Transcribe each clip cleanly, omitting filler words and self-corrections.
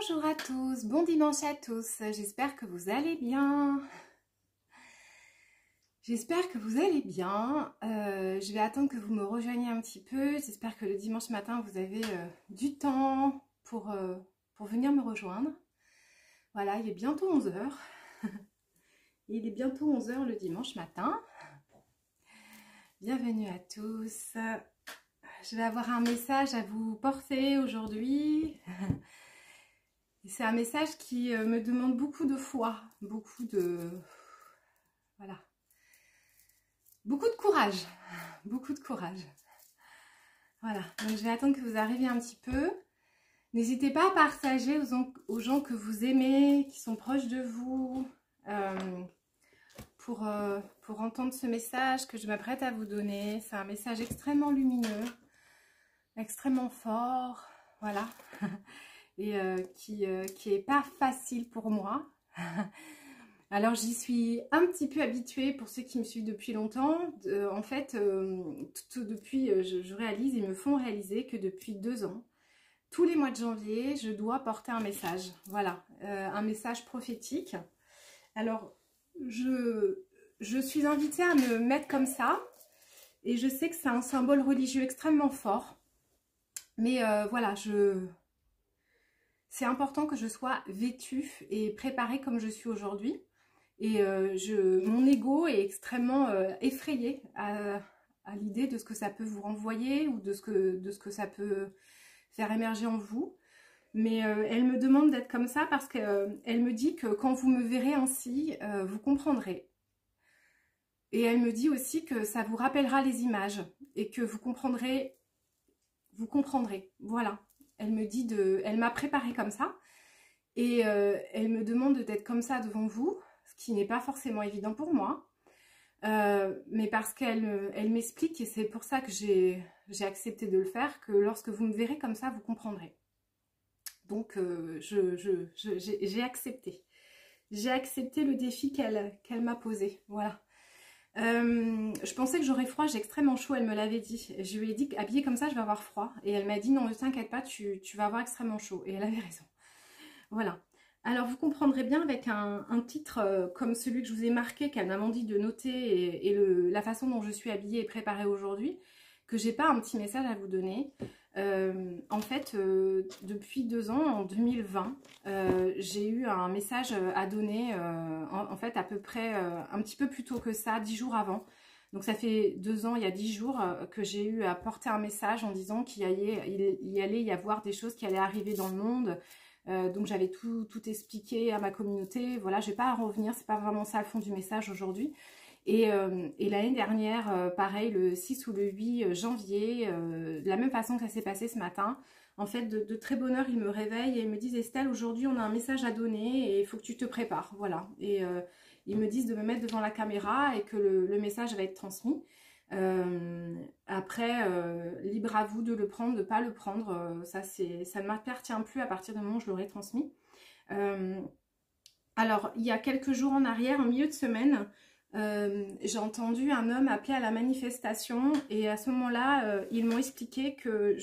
Bonjour à tous, bon dimanche à tous, j'espère que vous allez bien. J'espère que vous allez bien. Je vais attendre que vous me rejoigniez un petit peu. J'espère que le dimanche matin, vous avez du temps pour venir me rejoindre. Voilà, il est bientôt 11 h. Il est bientôt 11 h le dimanche matin. Bienvenue à tous. Je vais avoir un message à vous porter aujourd'hui. C'est un message qui me demande beaucoup de foi, beaucoup de... Voilà. Beaucoup de courage. Beaucoup de courage. Voilà. Donc je vais attendre que vous arriviez un petit peu. N'hésitez pas à partager aux gens que vous aimez, qui sont proches de vous, pour entendre ce message que je m'apprête à vous donner. C'est un message extrêmement lumineux, extrêmement fort. Voilà. Et qui est pas facile pour moi. Alors j'y suis un petit peu habituée pour ceux qui me suivent depuis longtemps. En fait, depuis, je réalise, ils me font réaliser que depuis 2 ans, tous les mois de janvier, je dois porter un message. Voilà, un message prophétique. Alors, je suis invitée à me mettre comme ça. Et je sais que c'est un symbole religieux extrêmement fort. Mais voilà, c'est important que je sois vêtue et préparée comme je suis aujourd'hui. Et mon ego est extrêmement effrayé à l'idée de ce que ça peut vous renvoyer ou de ce que ça peut faire émerger en vous. Mais elle me demande d'être comme ça parce qu'elle me dit que quand vous me verrez ainsi, vous comprendrez. Et elle me dit aussi que ça vous rappellera les images et que vous comprendrez. Voilà. Elle me dit elle m'a préparée comme ça et elle me demande d'être comme ça devant vous, ce qui n'est pas forcément évident pour moi, mais parce qu'elle m'explique et c'est pour ça que j'ai accepté de le faire, que lorsque vous me verrez comme ça, vous comprendrez. Donc j'ai accepté. J'ai accepté le défi qu'elle m'a posé. Voilà. Je pensais que j'aurais froid, j'ai extrêmement chaud, elle me l'avait dit. Je lui ai dit qu'habillée comme ça, je vais avoir froid. Et elle m'a dit non, ne t'inquiète pas, tu vas avoir extrêmement chaud. Et elle avait raison. Voilà. Alors vous comprendrez bien avec un titre comme celui que je vous ai marqué, qu'elle m'a dit de noter, et la façon dont je suis habillée et préparée aujourd'hui, que j'ai pas un petit message à vous donner. En fait, depuis 2 ans, en 2020, j'ai eu un message à donner, en fait à peu près un petit peu plus tôt que ça, 10 jours avant. Donc ça fait 2 ans, il y a 10 jours, que j'ai eu à porter un message en disant qu'il y allait y avoir des choses qui allaient arriver dans le monde. Donc j'avais tout expliqué à ma communauté. Voilà, je ne vais pas en revenir, c'est pas vraiment ça le fond du message aujourd'hui. Et l'année dernière, pareil, le 6 ou le 8 janvier, de la même façon que ça s'est passé ce matin, en fait, de très bonne heure, ils me réveillent et ils me disent « Estelle, aujourd'hui, on a un message à donner et il faut que tu te prépares. » Voilà. Et ils me disent de me mettre devant la caméra et que le message va être transmis. Après, libre à vous de le prendre, de ne pas le prendre. Ça ne m'appartient plus à partir du moment où je l'aurai transmis. Alors, il y a quelques jours en arrière, en milieu de semaine, j'ai entendu un homme appeler à la manifestation et à ce moment-là, ils m'ont expliqué que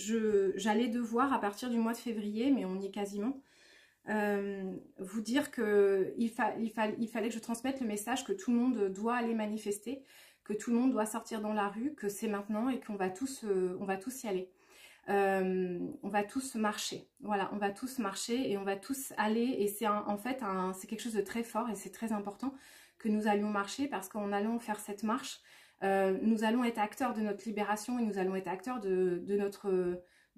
j'allais devoir, à partir du mois de février, mais on y est quasiment, vous dire qu'il fallait que je transmette le message que tout le monde doit aller manifester, que tout le monde doit sortir dans la rue, que c'est maintenant et qu'on va tous y aller. On va tous marcher, voilà, on va tous marcher et on va tous aller, et c'est en fait c'est quelque chose de très fort et c'est très important que nous allions marcher, parce qu'en allant faire cette marche, nous allons être acteurs de notre libération et nous allons être acteurs de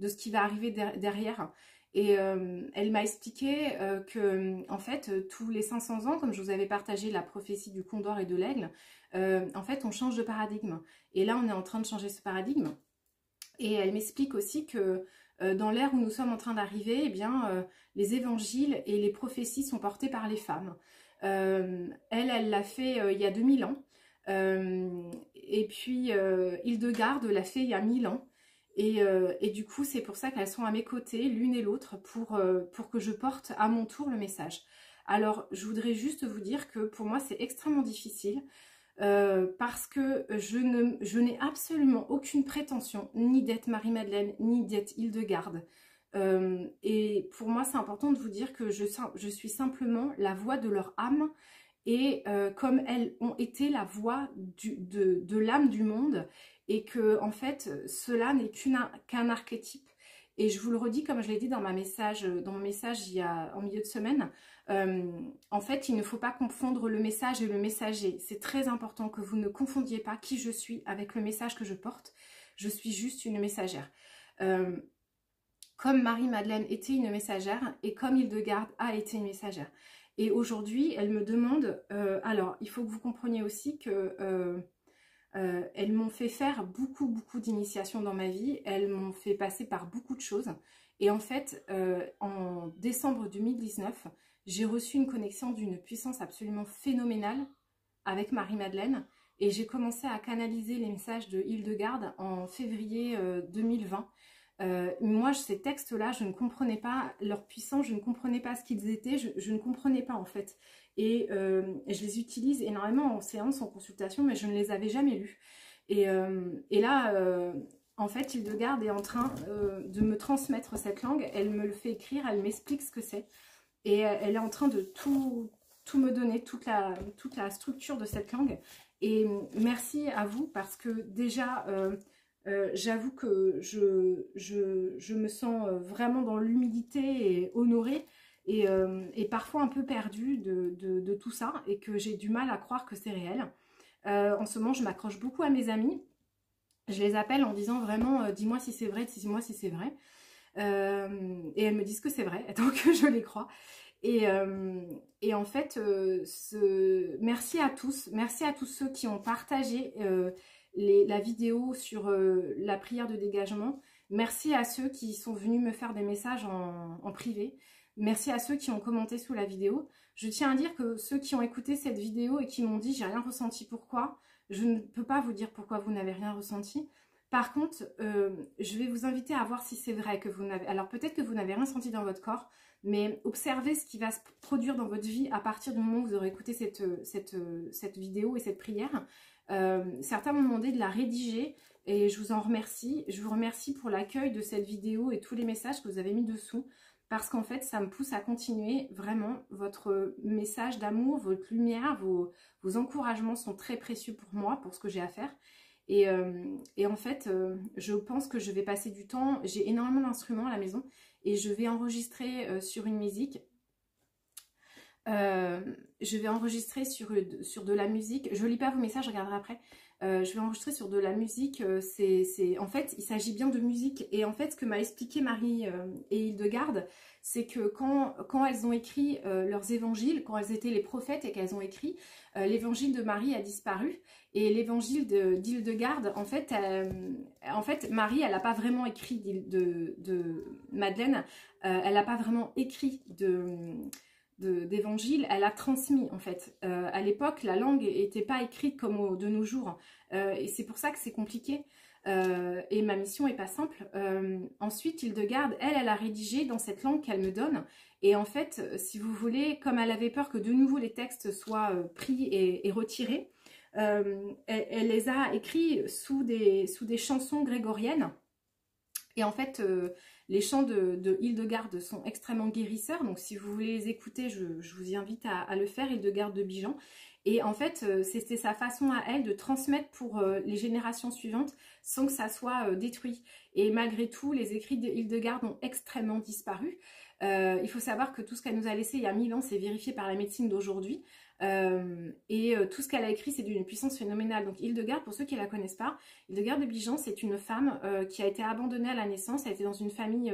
ce qui va arriver derrière. Et elle m'a expliqué que en fait tous les 500 ans, comme je vous avais partagé la prophétie du condor et de l'aigle, en fait on change de paradigme, et là on est en train de changer ce paradigme. Et elle m'explique aussi que dans l'ère où nous sommes en train d'arriver, eh bien, les évangiles et les prophéties sont portées par les femmes. Elle l'a fait il y a 2000 ans. Et puis Hildegarde l'a fait il y a 1000 ans. Et du coup, c'est pour ça qu'elles sont à mes côtés, l'une et l'autre, pour que je porte à mon tour le message. Alors, je voudrais juste vous dire que pour moi, c'est extrêmement difficile. Parce que je n'ai absolument aucune prétention, ni d'être Marie-Madeleine, ni d'être Hildegarde. Et pour moi, c'est important de vous dire que je suis simplement la voix de leur âme. Et comme elles ont été la voix de l'âme du monde, et que en fait, cela n'est qu'un archétype. Et je vous le redis, comme je l'ai dit dans mon message en milieu de semaine, en fait, il ne faut pas confondre le message et le messager. C'est très important que vous ne confondiez pas qui je suis avec le message que je porte. Je suis juste une messagère. Comme Marie-Madeleine était une messagère et comme Hildegarde a été une messagère. Et aujourd'hui, elle me demande... alors, il faut que vous compreniez aussi que... elles m'ont fait faire beaucoup d'initiations dans ma vie. Elles m'ont fait passer par beaucoup de choses. Et en fait, en décembre 2019, j'ai reçu une connexion d'une puissance absolument phénoménale avec Marie-Madeleine. Et j'ai commencé à canaliser les messages de Hildegarde en février 2020. Moi, ces textes-là, je ne comprenais pas leur puissance, je ne comprenais pas ce qu'ils étaient, je ne comprenais pas en fait. Et je les utilise énormément en séance, en consultation, mais je ne les avais jamais lus. Et là, en fait, Hildegarde est en train de me transmettre cette langue, elle me le fait écrire, elle m'explique ce que c'est. Et elle est en train de tout me donner, toute la structure de cette langue. Et merci à vous parce que déjà... j'avoue que je me sens vraiment dans l'humilité et honorée et parfois un peu perdue de tout ça et que j'ai du mal à croire que c'est réel. En ce moment, je m'accroche beaucoup à mes amis. Je les appelle en disant vraiment dis-moi si c'est vrai, dis-moi si c'est vrai. Et elles me disent que c'est vrai, donc je les crois. Et en fait, merci à tous ceux qui ont partagé la vidéo sur la prière de dégagement. Merci à ceux qui sont venus me faire des messages en privé. Merci à ceux qui ont commenté sous la vidéo. Je tiens à dire que ceux qui ont écouté cette vidéo et qui m'ont dit « j'ai rien ressenti, pourquoi ?» Je ne peux pas vous dire pourquoi vous n'avez rien ressenti. Par contre, je vais vous inviter à voir si c'est vrai que vous n'avez... Alors peut-être que vous n'avez rien senti dans votre corps, mais observez ce qui va se produire dans votre vie à partir du moment où vous aurez écouté cette vidéo et cette prière. Certains m'ont demandé de la rédiger et je vous en remercie. Je vous remercie pour l'accueil de cette vidéo et tous les messages que vous avez mis dessous parce qu'en fait, ça me pousse à continuer. Vraiment, votre message d'amour, votre lumière, vos encouragements sont très précieux pour moi, pour ce que j'ai à faire. Et en fait, je pense que je vais passer du temps. J'ai énormément d'instruments à la maison et je vais enregistrer sur une musique. Je vais enregistrer sur de la musique. Je lis pas vos messages, je regarderai après. Je vais enregistrer sur de la musique. En fait, il s'agit bien de musique. Et en fait, ce que m'a expliqué Marie et Hildegarde, c'est que quand elles ont écrit leurs évangiles, quand elles étaient les prophètes et qu'elles ont écrit, l'évangile de Marie a disparu. Et l'évangile d'Hildegarde, en fait, Marie, elle n'a pas vraiment écrit de Madeleine. Elle n'a pas vraiment écrit d'évangile, elle a transmis en fait. À l'époque, la langue n'était pas écrite comme de nos jours. Et c'est pour ça que c'est compliqué. Et ma mission n'est pas simple. Ensuite, Hildegarde, elle a rédigé dans cette langue qu'elle me donne. Et en fait, si vous voulez, comme elle avait peur que de nouveau les textes soient pris et retirés, elle les a écrits sous des chansons grégoriennes. Et en fait, les chants de Hildegarde sont extrêmement guérisseurs. Donc, si vous voulez les écouter, je vous invite à le faire, Hildegarde de Bijan. Et en fait, c'était sa façon à elle de transmettre pour les générations suivantes sans que ça soit détruit. Et malgré tout, les écrits de Hildegarde ont extrêmement disparu. Il faut savoir que tout ce qu'elle nous a laissé il y a 1000 ans, c'est vérifié par la médecine d'aujourd'hui. Tout ce qu'elle a écrit, c'est d'une puissance phénoménale. Donc Hildegarde, pour ceux qui ne la connaissent pas, Hildegarde de Bijan, c'est une femme qui a été abandonnée à la naissance. Elle était dans une famille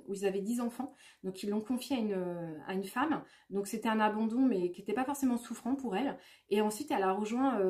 où ils avaient 10 enfants. Donc ils l'ont confiée à une femme. Donc c'était un abandon, mais qui n'était pas forcément souffrant pour elle. Et ensuite, elle a rejoint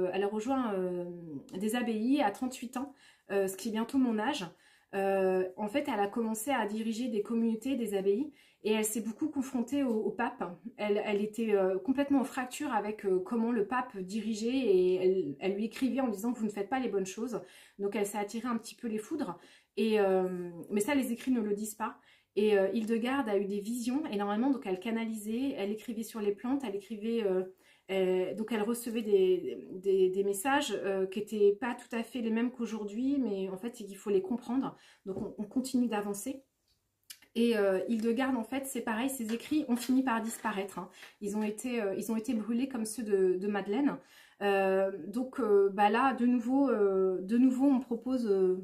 des abbayes à 38 ans, ce qui est bientôt mon âge. En fait, elle a commencé à diriger des communautés, des abbayes, et elle s'est beaucoup confrontée au pape. Elle était complètement en fracture avec comment le pape dirigeait, et elle lui écrivait en disant que vous ne faites pas les bonnes choses. Donc elle s'est attirée un petit peu les foudres, mais ça les écrits ne le disent pas. Et Hildegarde a eu des visions énormément, donc elle canalisait, elle écrivait sur les plantes, elle écrivait... donc elle recevait des messages qui n'étaient pas tout à fait les mêmes qu'aujourd'hui, mais en fait il faut les comprendre. Donc on continue d'avancer. Et Hildegarde, en fait, c'est pareil, ses écrits ont fini par disparaître. Hein. Ils ont été brûlés comme ceux de Madeleine. Donc bah là, de nouveau, on me propose...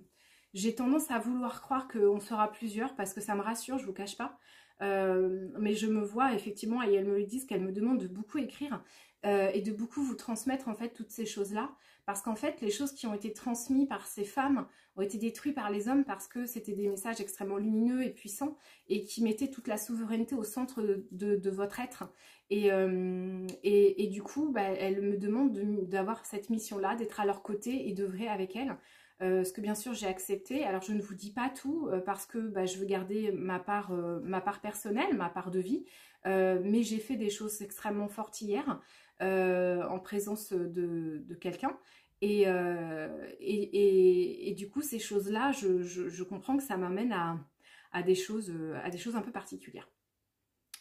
j'ai tendance à vouloir croire qu'on sera plusieurs parce que ça me rassure, je vous cache pas. Mais je me vois effectivement, et elles me le disent, qu'elles me demandent de beaucoup écrire et de beaucoup vous transmettre en fait toutes ces choses-là. Parce qu'en fait, les choses qui ont été transmises par ces femmes ont été détruites par les hommes parce que c'était des messages extrêmement lumineux et puissants et qui mettaient toute la souveraineté au centre de votre être. Et du coup, bah, elles me demandent d'avoir cette mission-là, d'être à leur côté et d'œuvrer avec elles. Ce que bien sûr j'ai accepté. Alors je ne vous dis pas tout parce que bah, je veux garder ma part personnelle, ma part de vie. Mais j'ai fait des choses extrêmement fortes hier en présence de quelqu'un. Et du coup, ces choses-là, je comprends que ça m'amène à des choses un peu particulières.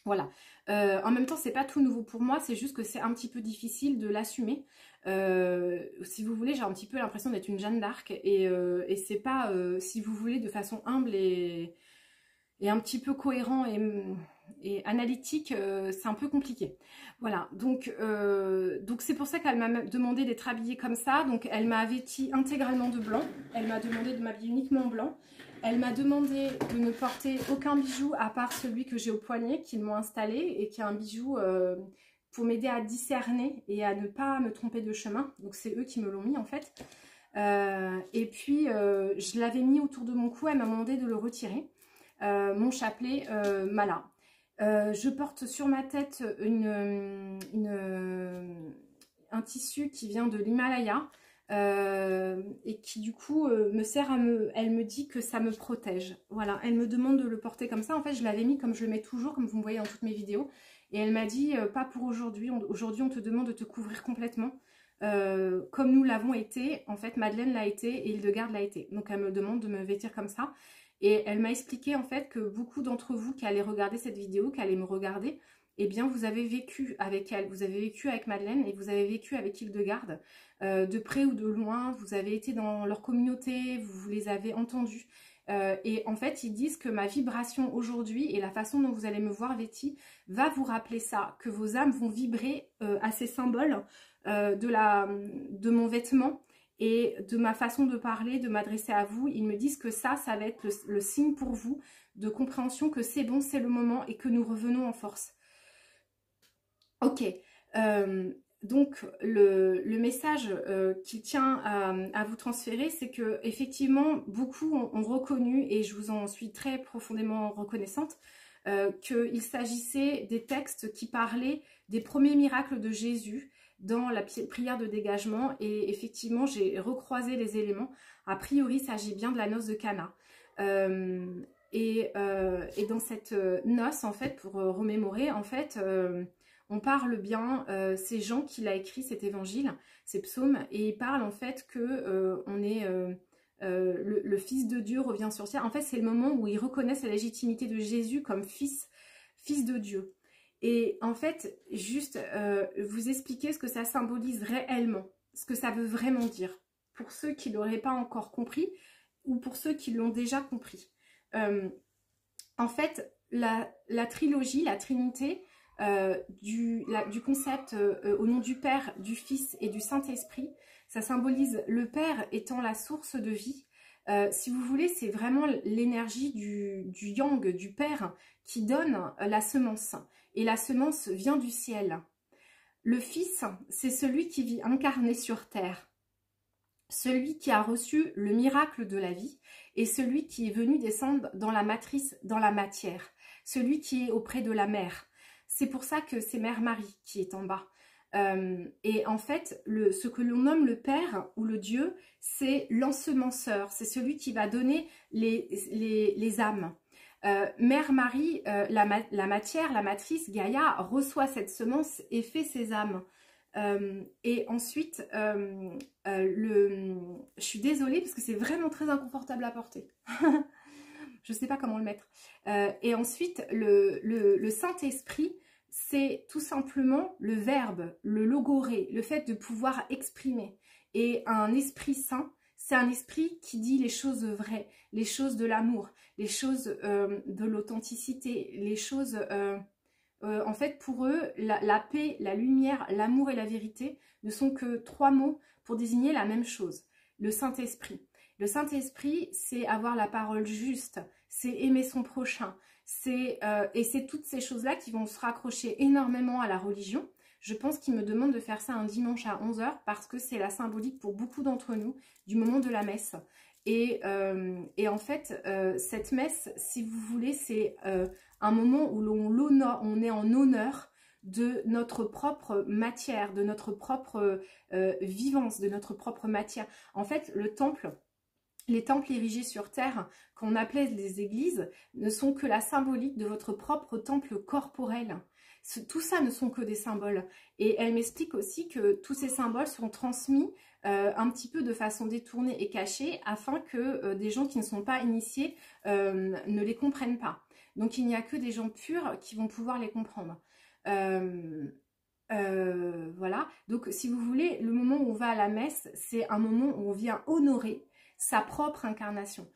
Voilà. En même temps, c'est pas tout nouveau pour moi, c'est juste que c'est un petit peu difficile de l'assumer. Si vous voulez, j'ai un petit peu l'impression d'être une Jeanne d'Arc et c'est pas, si vous voulez, de façon humble et un petit peu cohérent et analytique, c'est un peu compliqué. Voilà, donc c'est pour ça qu'elle m'a demandé d'être habillée comme ça. Donc elle m'a vêtie intégralement de blanc, elle m'a demandé de m'habiller uniquement en blanc. Elle m'a demandé de ne porter aucun bijou à part celui que j'ai au poignet, qu'ils m'ont installé et qui est un bijou pour m'aider à discerner et à ne pas me tromper de chemin. Donc c'est eux qui me l'ont mis en fait. Et puis je l'avais mis autour de mon cou, elle m'a demandé de le retirer. Mon chapelet Mala. Je porte sur ma tête un tissu qui vient de l'Himalaya et qui du coup me sert elle me dit que ça me protège. Voilà, elle me demande de le porter comme ça. En fait, je l'avais mis comme je le mets toujours, comme vous me voyez dans toutes mes vidéos. Et elle m'a dit, pas pour aujourd'hui. Aujourd'hui, on te demande de te couvrir complètement. Comme nous l'avons été, en fait, Madeleine l'a été et Hildegarde l'a été. Donc, elle me demande de me vêtir comme ça. Et elle m'a expliqué en fait que beaucoup d'entre vous qui allez regarder cette vidéo, qui allez me regarder, eh bien vous avez vécu avec elle, vous avez vécu avec Madeleine et vous avez vécu avec Hildegarde, de près ou de loin, vous avez été dans leur communauté, vous les avez entendus. Et en fait, ils disent que ma vibration aujourd'hui et la façon dont vous allez me voir vêtie va vous rappeler ça, que vos âmes vont vibrer à ces symboles de mon vêtement. Et de ma façon de parler, de m'adresser à vous, ils me disent que ça va être le signe pour vous de compréhension que c'est bon, c'est le moment et que nous revenons en force. Ok, donc le message qu'il tient à vous transférer, c'est que effectivement beaucoup ont reconnu, et je vous en suis très profondément reconnaissante, qu'il s'agissait des textes qui parlaient des premiers miracles de Jésus, dans la prière de dégagement, et effectivement j'ai recroisé les éléments. A priori il s'agit bien de la noce de Cana et dans cette noce en fait, pour remémorer en fait, on parle bien, c'est Jean qui l'a écrit cet évangile, ces psaumes, et il parle en fait que on est le Fils de Dieu revient sur terre. En fait c'est le moment où ils reconnaissent la légitimité de Jésus comme fils de Dieu. Et en fait, juste vous expliquer ce que ça symbolise réellement, ce que ça veut vraiment dire, pour ceux qui ne l'auraient pas encore compris, ou pour ceux qui l'ont déjà compris. En fait, la trilogie, la trinité, du concept au nom du Père, du Fils et du Saint-Esprit, ça symbolise le Père étant la source de vie. Si vous voulez, c'est vraiment l'énergie du yang, du Père, qui donne la semence. Et la semence vient du ciel. Le Fils, c'est celui qui vit incarné sur terre. Celui qui a reçu le miracle de la vie et celui qui est venu descendre dans la matrice, dans la matière. Celui qui est auprès de la mère. C'est pour ça que c'est Mère Marie qui est en bas. Et en fait, ce que l'on nomme le Père ou le Dieu, c'est l'ensemenceur. C'est celui qui va donner les âmes. Mère Marie, la matière, la matrice, Gaïa, reçoit cette semence et fait ses âmes. Et ensuite, je suis désolée parce que c'est vraiment très inconfortable à porter. Je ne sais pas comment le mettre. Et ensuite, le Saint-Esprit, c'est tout simplement le verbe, le logoré, le fait de pouvoir exprimer. Et un Esprit Saint, c'est un esprit qui dit les choses vraies, les choses de l'amour, les choses de l'authenticité, les choses... en fait, pour eux, la paix, la lumière, l'amour et la vérité ne sont que 3 mots pour désigner la même chose, le Saint-Esprit. Le Saint-Esprit, c'est avoir la parole juste, c'est aimer son prochain, et c'est toutes ces choses-là qui vont se raccrocher énormément à la religion. Je pense qu'ils me demandent de faire ça un dimanche à 11 h parce que c'est la symbolique pour beaucoup d'entre nous du moment de la messe. Et en fait, cette messe, si vous voulez, c'est un moment où on est en honneur de notre propre matière, de notre propre vivance, de notre propre matière. En fait, les temples érigés sur terre, qu'on appelait les églises, ne sont que la symbolique de votre propre temple corporel. Tout ça ne sont que des symboles. Et elle m'explique aussi que tous ces symboles sont transmis un petit peu de façon détournée et cachée afin que des gens qui ne sont pas initiés ne les comprennent pas. Donc il n'y a que des gens purs qui vont pouvoir les comprendre. Voilà. Donc si vous voulez, le moment où on va à la messe, c'est un moment où on vient honorer sa propre incarnation.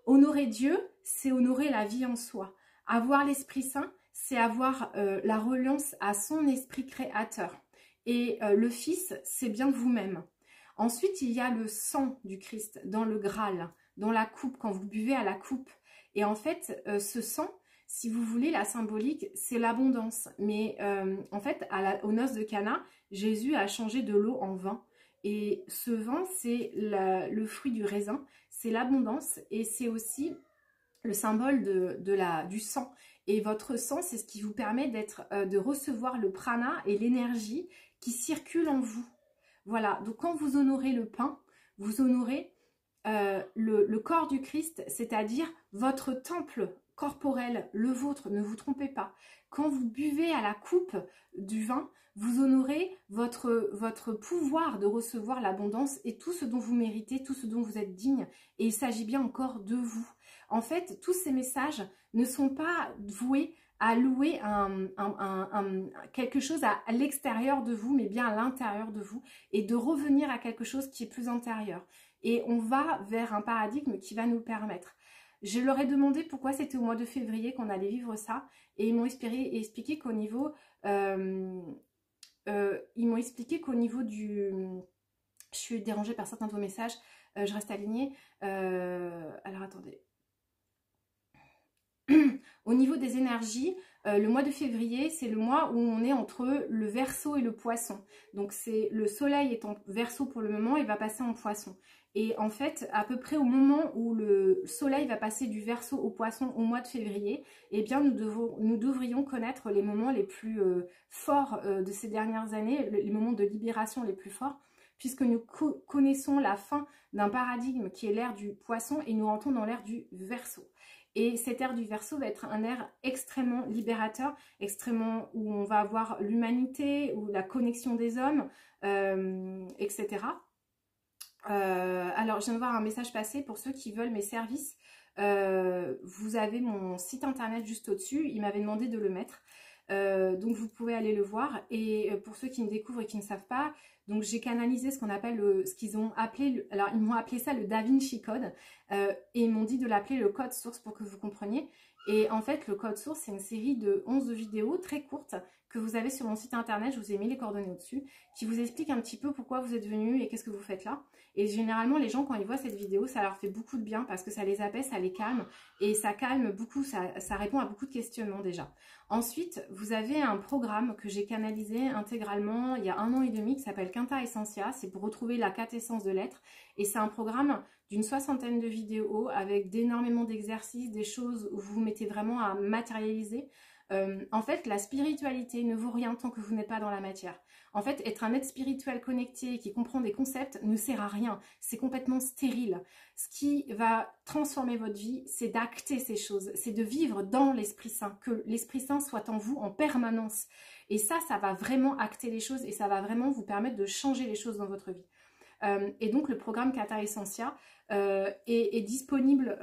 Honorer Dieu, c'est honorer la vie en soi. Avoir l'Esprit Saint, c'est avoir la reliance à son esprit créateur. Et le Fils, c'est bien vous-même. Ensuite, il y a le sang du Christ dans le Graal, dans la coupe, quand vous buvez à la coupe. Et en fait, ce sang, si vous voulez, la symbolique, c'est l'abondance. Mais en fait, aux noces de Cana, Jésus a changé de l'eau en vin. Et ce vin, c'est le fruit du raisin, c'est l'abondance et c'est aussi le symbole du sang. Et votre sang, c'est ce qui vous permet de recevoir le prana et l'énergie qui circule en vous. Voilà, donc quand vous honorez le pain, vous honorez le corps du Christ, c'est-à-dire votre temple corporel, le vôtre, ne vous trompez pas. Quand vous buvez à la coupe du vin, vous honorez votre pouvoir de recevoir l'abondance et tout ce dont vous méritez, tout ce dont vous êtes digne. Et il s'agit bien encore de vous. En fait, tous ces messages ne sont pas voués à louer quelque chose à l'extérieur de vous, mais bien à l'intérieur de vous, et de revenir à quelque chose qui est plus intérieur. Et on va vers un paradigme qui va nous permettre. Je leur ai demandé pourquoi c'était au mois de février qu'on allait vivre ça, et ils m'ont expliqué qu'au niveau... Je suis dérangée par certains de vos messages, je reste alignée. Alors attendez. Au niveau des énergies, le mois de février, c'est le mois où on est entre le Verseau et le Poisson. Donc le soleil est en Verseau pour le moment et va passer en Poisson. Et en fait, à peu près au moment où le soleil va passer du Verseau au Poisson au mois de février, eh bien nous devrions connaître les moments les plus forts de ces dernières années, les moments de libération les plus forts, puisque nous connaissons la fin d'un paradigme qui est l'ère du Poisson et nous rentrons dans l'ère du Verseau. Et cette ère du Verseau va être un ère extrêmement libérateur, extrêmement où on va avoir l'humanité, ou la connexion des hommes, etc. Alors, je viens de voir un message passer pour ceux qui veulent mes services. Vous avez mon site internet juste au-dessus. Il m'avait demandé de le mettre. Donc, vous pouvez aller le voir. Et pour ceux qui me découvrent et qui ne savent pas, donc j'ai canalisé ce qu'on appelle ce qu'ils ont appelé, alors ils m'ont appelé ça le Da Vinci Code, et ils m'ont dit de l'appeler le code source pour que vous compreniez. Et en fait, le code source, c'est une série de 11 vidéos très courtes que vous avez sur mon site internet, je vous ai mis les coordonnées au-dessus, qui vous explique un petit peu pourquoi vous êtes venu et qu'est-ce que vous faites là. Et généralement, les gens, quand ils voient cette vidéo, ça leur fait beaucoup de bien parce que ça les apaise, ça les calme, et ça calme beaucoup, ça répond à beaucoup de questionnements déjà. Ensuite, vous avez un programme que j'ai canalisé intégralement il y a 1 an et demi qui s'appelle Quinta Essentia, c'est pour retrouver la quintessence de l'être, et c'est un programme d'une 60aine de vidéos avec d'énormément d'exercices, des choses où vous vous mettez vraiment à matérialiser. En fait, la spiritualité ne vaut rien tant que vous n'êtes pas dans la matière. En fait, être un être spirituel connecté qui comprend des concepts ne sert à rien. C'est complètement stérile. Ce qui va transformer votre vie, c'est d'acter ces choses. C'est de vivre dans l'Esprit Saint. Que l'Esprit Saint soit en vous en permanence. Et ça va vraiment acter les choses et ça va vraiment vous permettre de changer les choses dans votre vie. Et donc, le programme Quinta Essentia est disponible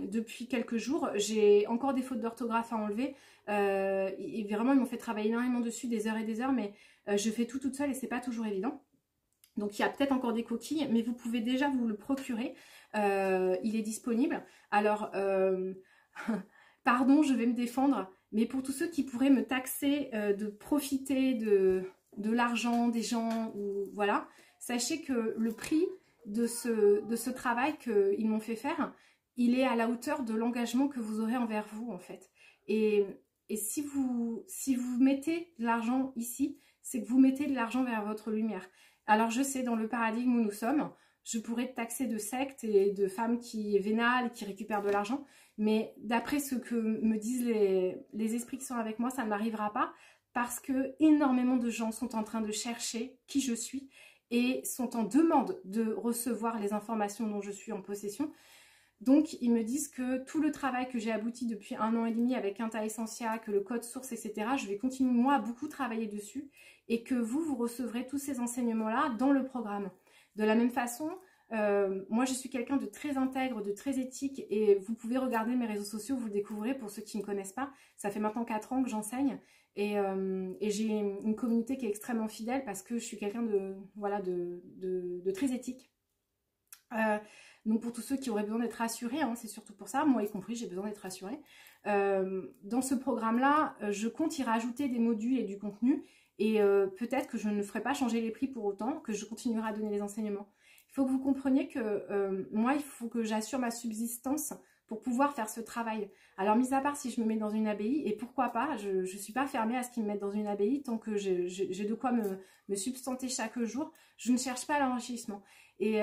depuis quelques jours. J'ai encore des fautes d'orthographe à enlever. Et vraiment, ils m'ont fait travailler énormément dessus, des heures et des heures, mais je fais tout toute seule et c'est pas toujours évident. Donc il y a peut-être encore des coquilles, mais vous pouvez déjà vous le procurer. Il est disponible. Alors, pardon, je vais me défendre, mais pour tous ceux qui pourraient me taxer de profiter de l'argent des gens, ou voilà, sachez que le prix de ce travail qu'ils m'ont fait faire, il est à la hauteur de l'engagement que vous aurez envers vous, en fait. Et, et si vous mettez de l'argent ici, c'est que vous mettez de l'argent vers votre lumière. Alors je sais, dans le paradigme où nous sommes, je pourrais te taxer de sectes et de femmes qui vénalent et qui récupèrent de l'argent, mais d'après ce que me disent les esprits qui sont avec moi, ça ne m'arrivera pas, parce que énormément de gens sont en train de chercher qui je suis et sont en demande de recevoir les informations dont je suis en possession. Donc, ils me disent que tout le travail que j'ai abouti depuis 1 an et demi avec Quinta Essentia, que le code source, etc., je vais continuer, moi, à beaucoup travailler dessus, et que vous recevrez tous ces enseignements-là dans le programme. De la même façon, moi, je suis quelqu'un de très intègre, de très éthique, et vous pouvez regarder mes réseaux sociaux, vous le découvrez pour ceux qui ne me connaissent pas. Ça fait maintenant 4 ans que j'enseigne, et j'ai une communauté qui est extrêmement fidèle parce que je suis quelqu'un de, voilà, de très éthique. Donc pour tous ceux qui auraient besoin d'être rassurés, hein, c'est surtout pour ça, moi y compris, j'ai besoin d'être rassurée. Dans ce programme-là, je compte y rajouter des modules et du contenu, et peut-être que je ne ferai pas changer les prix pour autant, que je continuerai à donner les enseignements. Il faut que vous compreniez que moi, il faut que j'assure ma subsistance pour pouvoir faire ce travail. Alors, mis à part si je me mets dans une abbaye, et pourquoi pas, je ne suis pas fermée à ce qu'ils me mettent dans une abbaye, tant que j'ai de quoi me substanter chaque jour, je ne cherche pas l'enrichissement. Et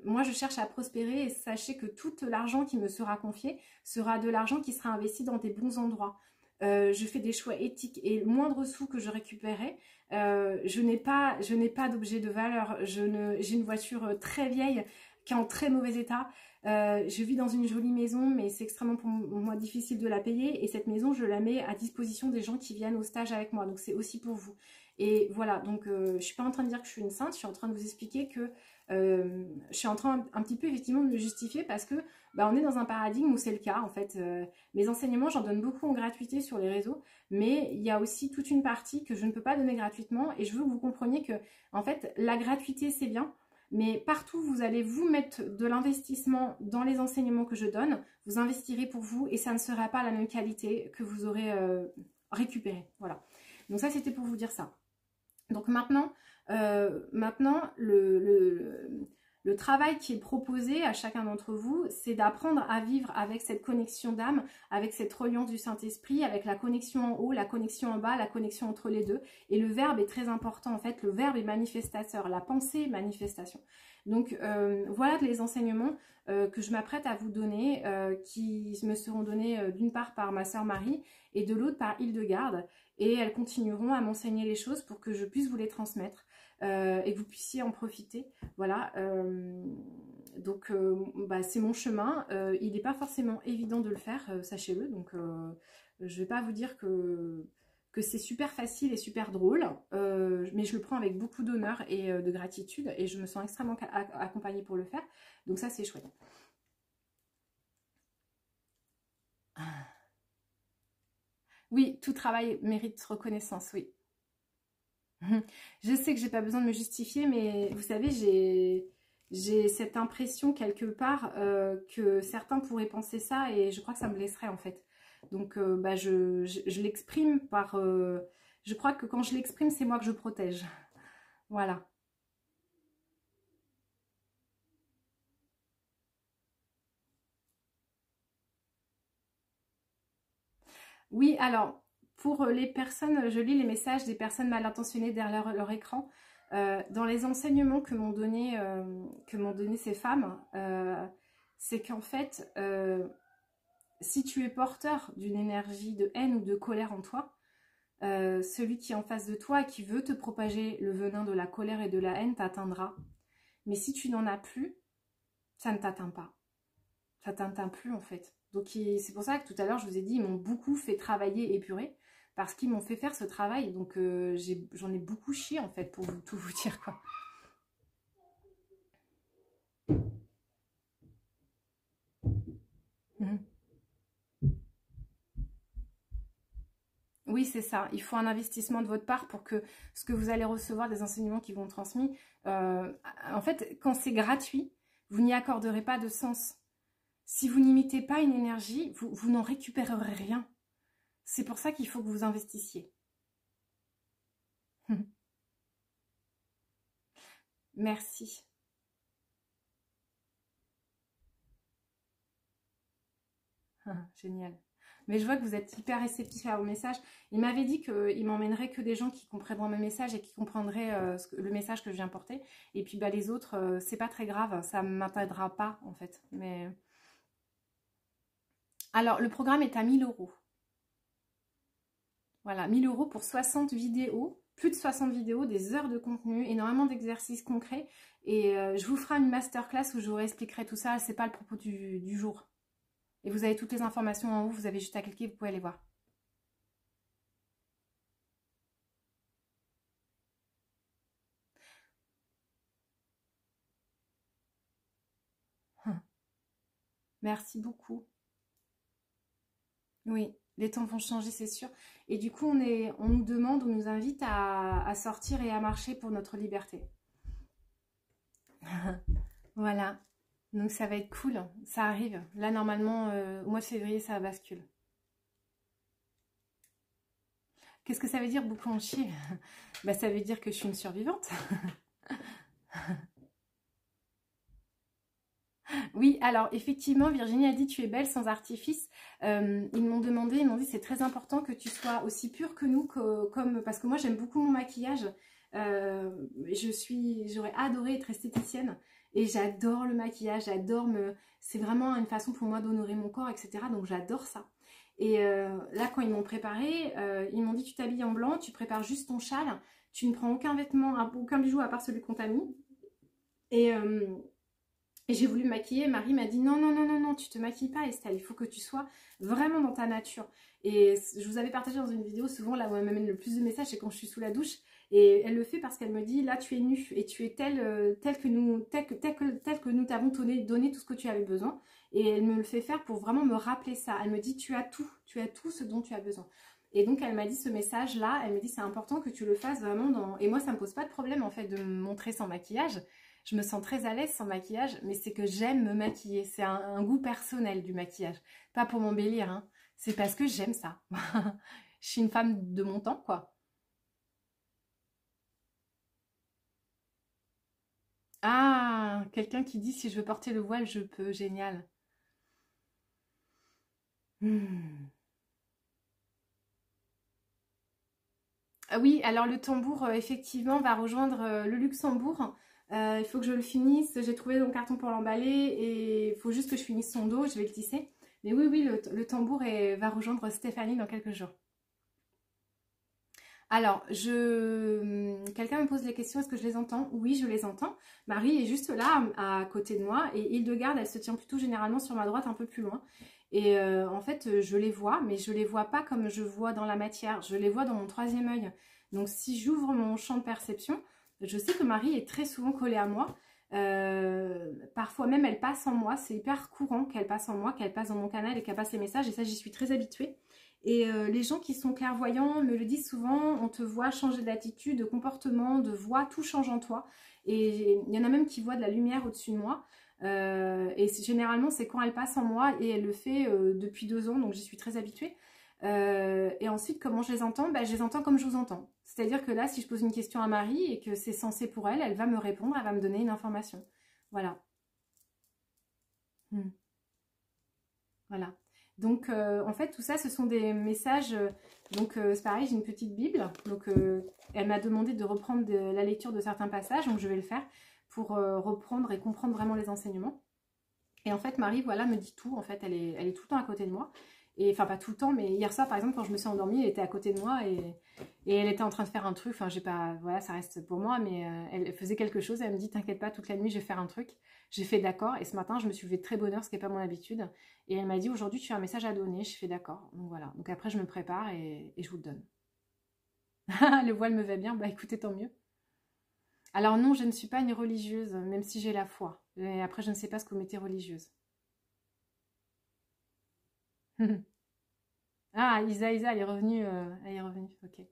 moi, je cherche à prospérer, et sachez que tout l'argent qui me sera confié sera de l'argent qui sera investi dans des bons endroits. Je fais des choix éthiques, et le moindre sou que je récupérerai, je n'ai pas d'objet de valeur. J'ai une voiture très vieille qui est en très mauvais état. Je vis dans une jolie maison, mais c'est extrêmement pour moi difficile de la payer, et cette maison, je la mets à disposition des gens qui viennent au stage avec moi, donc c'est aussi pour vous. Et voilà, donc je suis pas en train de dire que je suis une sainte, je suis en train de vous expliquer que je suis en train un petit peu effectivement de me justifier, parce que bah, on est dans un paradigme où c'est le cas en fait. Mes enseignements, j'en donne beaucoup en gratuité sur les réseaux, mais il y a aussi toute une partie que je ne peux pas donner gratuitement, et je veux que vous compreniez que en fait la gratuité c'est bien, mais partout vous allez vous mettre de l'investissement dans les enseignements que je donne, vous investirez pour vous, et ça ne sera pas la même qualité que vous aurez récupéré. Voilà, donc ça c'était pour vous dire ça. Donc maintenant, le travail qui est proposé à chacun d'entre vous, c'est d'apprendre à vivre avec cette connexion d'âme, avec cette reliance du Saint-Esprit, avec la connexion en haut, la connexion en bas, la connexion entre les deux. Et le verbe est très important en fait, le verbe est manifestateur, la pensée est manifestation. Donc voilà les enseignements que je m'apprête à vous donner, qui me seront donnés d'une part par ma sœur Marie et de l'autre par Hildegarde. Et elles continueront à m'enseigner les choses pour que je puisse vous les transmettre et que vous puissiez en profiter. Voilà, donc bah, c'est mon chemin. Il n'est pas forcément évident de le faire, sachez-le. Donc je ne vais pas vous dire que c'est super facile et super drôle, mais je le prends avec beaucoup d'honneur et de gratitude, et je me sens extrêmement accompagnée pour le faire. Donc ça, c'est chouette. Oui, tout travail mérite reconnaissance, oui. Je sais que j'ai pas besoin de me justifier, mais vous savez, j'ai cette impression quelque part que certains pourraient penser ça, et je crois que ça me blesserait en fait. Donc bah, je l'exprime par... je crois que quand je l'exprime, c'est moi que je protège. Voilà. Oui, alors, pour les personnes, je lis les messages des personnes mal intentionnées derrière leur écran. Dans les enseignements que m'ont donné ces femmes, c'est qu'en fait, si tu es porteur d'une énergie de haine ou de colère en toi, celui qui est en face de toi et qui veut te propager le venin de la colère et de la haine t'atteindra. Mais si tu n'en as plus, ça ne t'atteint pas. Ça ne t'atteint plus en fait. Donc c'est pour ça que tout à l'heure je vous ai dit, ils m'ont beaucoup fait travailler épurer, parce qu'ils m'ont fait faire ce travail. Donc j'en ai beaucoup chié en fait, pour tout vous dire quoi. Oui, c'est ça. Il faut un investissement de votre part pour que ce que vous allez recevoir, des enseignements qui vont être transmis, en fait, quand c'est gratuit, vous n'y accorderez pas de sens. Si vous n'imitez pas une énergie, vous n'en récupérerez rien. C'est pour ça qu'il faut que vous investissiez. Merci. Génial. Mais je vois que vous êtes hyper réceptif à vos messages. Il m'avait dit qu'il m'emmènerait que des gens qui comprendront mes messages et qui comprendraient le message que je viens porter. Et puis bah, les autres, c'est pas très grave, ça ne m'atteindra pas en fait. Mais... Alors, le programme est à 1000 euros. Voilà, 1000 euros pour 60 vidéos, plus de 60 vidéos, des heures de contenu, énormément d'exercices concrets. Et je vous ferai une masterclass où je vous expliquerai tout ça. C'est pas le propos du jour. Et vous avez toutes les informations en haut, vous avez juste à cliquer, vous pouvez aller voir. Merci beaucoup. Oui, les temps vont changer, c'est sûr. Et du coup, on nous demande, on nous invite à sortir et à marcher pour notre liberté. Voilà. Donc ça va être cool. Ça arrive. Là, normalement, au mois de février, ça bascule. Qu'est-ce que ça veut dire, beaucoup en chier? Bah, ça veut dire que je suis une survivante. Oui, alors effectivement, Virginie a dit tu es belle sans artifice. Ils m'ont dit c'est très important que tu sois aussi pure que nous, parce que moi j'aime beaucoup mon maquillage. J'aurais adoré être esthéticienne et j'adore le maquillage, c'est vraiment une façon pour moi d'honorer mon corps, etc. Donc j'adore ça. Et là, quand ils m'ont préparé, ils m'ont dit tu t'habilles en blanc, tu prépares juste ton châle, tu ne prends aucun vêtement, aucun bijou à part celui qu'on t'a mis. Et j'ai voulu me maquiller, Marie m'a dit non, non, non, non, non, tu te maquilles pas Estelle, il faut que tu sois vraiment dans ta nature. Et je vous avais partagé dans une vidéo, souvent là où elle m'amène le plus de messages, c'est quand je suis sous la douche. Et elle le fait parce qu'elle me dit, là tu es nue et tu es tel que nous t'avons donné tout ce que tu avais besoin. Et elle me le fait faire pour vraiment me rappeler ça. Elle me dit, tu as tout ce dont tu as besoin. Et donc elle m'a dit ce message là, elle me dit c'est important que tu le fasses vraiment dans... Et moi ça me pose pas de problème en fait de me montrer sans maquillage. Je me sens très à l'aise sans maquillage, mais c'est que j'aime me maquiller. C'est un goût personnel du maquillage. Pas pour m'embellir, hein. C'est parce que j'aime ça. Je suis une femme de mon temps, quoi. Ah, quelqu'un qui dit si je veux porter le voile, je peux. Génial. Hmm. Ah oui, alors le tambour, effectivement, va rejoindre le Luxembourg. Il faut que je le finisse. J'ai trouvé mon carton pour l'emballer et il faut juste que je finisse son dos. Je vais le tisser. Mais oui, oui, le tambour va rejoindre Stéphanie dans quelques jours. Alors, quelqu'un me pose les questions, est-ce que je les entends? Oui, je les entends. Marie est juste là, à côté de moi, et Hildegarde, elle se tient plutôt généralement sur ma droite, un peu plus loin. Et en fait, je les vois, mais je les vois pas comme je vois dans la matière, je les vois dans mon troisième œil. Donc, si j'ouvre mon champ de perception, je sais que Marie est très souvent collée à moi. Parfois même, elle passe en moi, c'est hyper courant qu'elle passe en moi, qu'elle passe dans mon canal et qu'elle passe ses messages, et ça, j'y suis très habituée. Et les gens qui sont clairvoyants me le disent souvent, on te voit changer d'attitude, de comportement, de voix, tout change en toi. Et il y en a même qui voient de la lumière au-dessus de moi. Et généralement, c'est quand elle passe en moi et elle le fait depuis 2 ans, donc j'y suis très habituée. Et ensuite, comment je les entends? Ben, je les entends comme je vous entends. C'est-à-dire que là, si je pose une question à Marie et que c'est censé pour elle, elle va me répondre, elle va me donner une information. Voilà. Hmm. Voilà. Donc, en fait, tout ça, ce sont des messages. Donc, c'est pareil, j'ai une petite Bible. Donc, elle m'a demandé de reprendre la lecture de certains passages. Donc, je vais le faire pour reprendre et comprendre vraiment les enseignements. Et en fait, Marie, voilà, me dit tout. En fait, elle est tout le temps à côté de moi. Et enfin, pas tout le temps, mais hier soir, par exemple, quand je me suis endormie, elle était à côté de moi et elle était en train de faire un truc. Enfin, j'ai pas, voilà, ça reste pour moi, mais elle faisait quelque chose. Elle me dit, t'inquiète pas, toute la nuit, je vais faire un truc. J'ai fait d'accord. Et ce matin, je me suis levée de très bonne heure, ce qui n'est pas mon habitude. Et elle m'a dit, aujourd'hui, tu as un message à donner. Je fais d'accord. Donc voilà. Donc après, je me prépare et je vous le donne. Le voile me va bien. Bah écoutez, tant mieux. Alors non, je ne suis pas une religieuse, même si j'ai la foi. Et après, je ne sais pas ce que vous mettez religieuse. Ah, Isa, elle est revenue. Elle est revenue, ok.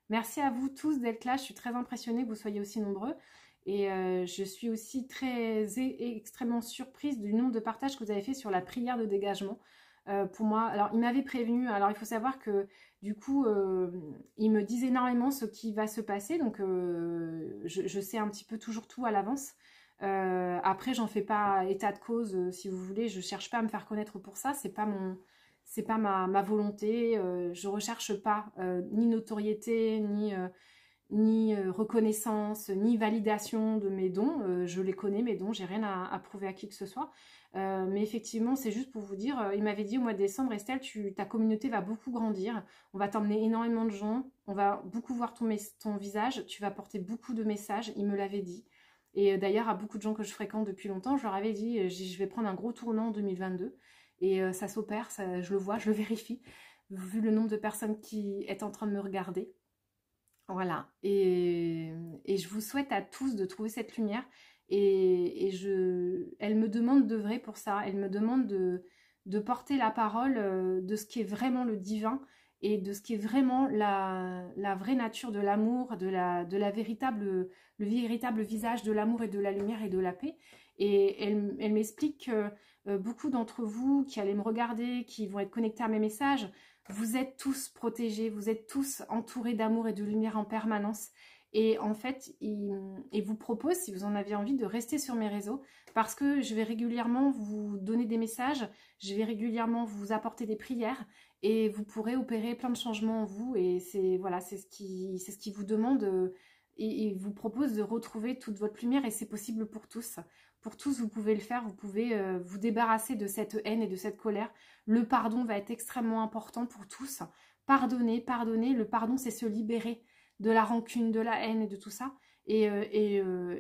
Merci à vous tous d'être là. Je suis très impressionnée que vous soyez aussi nombreux. Et je suis aussi extrêmement surprise du nombre de partages que vous avez fait sur la prière de dégagement. Pour moi, alors il m'avait prévenu. Alors il faut savoir que du coup, il me disent énormément ce qui va se passer. Donc je sais un petit peu toujours tout à l'avance. Après, j'en fais pas état de cause, si vous voulez. Je cherche pas à me faire connaître pour ça. C'est pas ma volonté. Je recherche pas ni notoriété, ni reconnaissance, ni validation de mes dons. Je les connais, mes dons, j'ai rien à prouver à qui que ce soit. Mais effectivement, c'est juste pour vous dire, il m'avait dit au mois de décembre, Estelle, ta communauté va beaucoup grandir, on va t'emmener énormément de gens, on va beaucoup voir ton visage, tu vas porter beaucoup de messages, il me l'avait dit. Et d'ailleurs, à beaucoup de gens que je fréquente depuis longtemps, je leur avais dit, je vais prendre un gros tournant en 2022. Et ça s'opère, je le vois, je le vérifie, vu le nombre de personnes qui est en train de me regarder. Voilà, et je vous souhaite à tous de trouver cette lumière. Elle me demande d'œuvrer pour ça, elle me demande de porter la parole de ce qui est vraiment le divin et de ce qui est vraiment la vraie nature de l'amour, le véritable visage de l'amour et de la lumière et de la paix. Et elle m'explique que beaucoup d'entre vous qui allez me regarder, qui vont être connectés à mes messages, vous êtes tous protégés, vous êtes tous entourés d'amour et de lumière en permanence. Et en fait, il vous propose, si vous en avez envie, de rester sur mes réseaux parce que je vais régulièrement vous donner des messages, je vais régulièrement vous apporter des prières et vous pourrez opérer plein de changements en vous. Et voilà, c'est ce qui vous demande et il vous propose de retrouver toute votre lumière et c'est possible pour tous. Pour tous, vous pouvez le faire, vous pouvez vous débarrasser de cette haine et de cette colère. Le pardon va être extrêmement important pour tous. Pardonner, le pardon, c'est se libérer de la rancune, de la haine et de tout ça. Et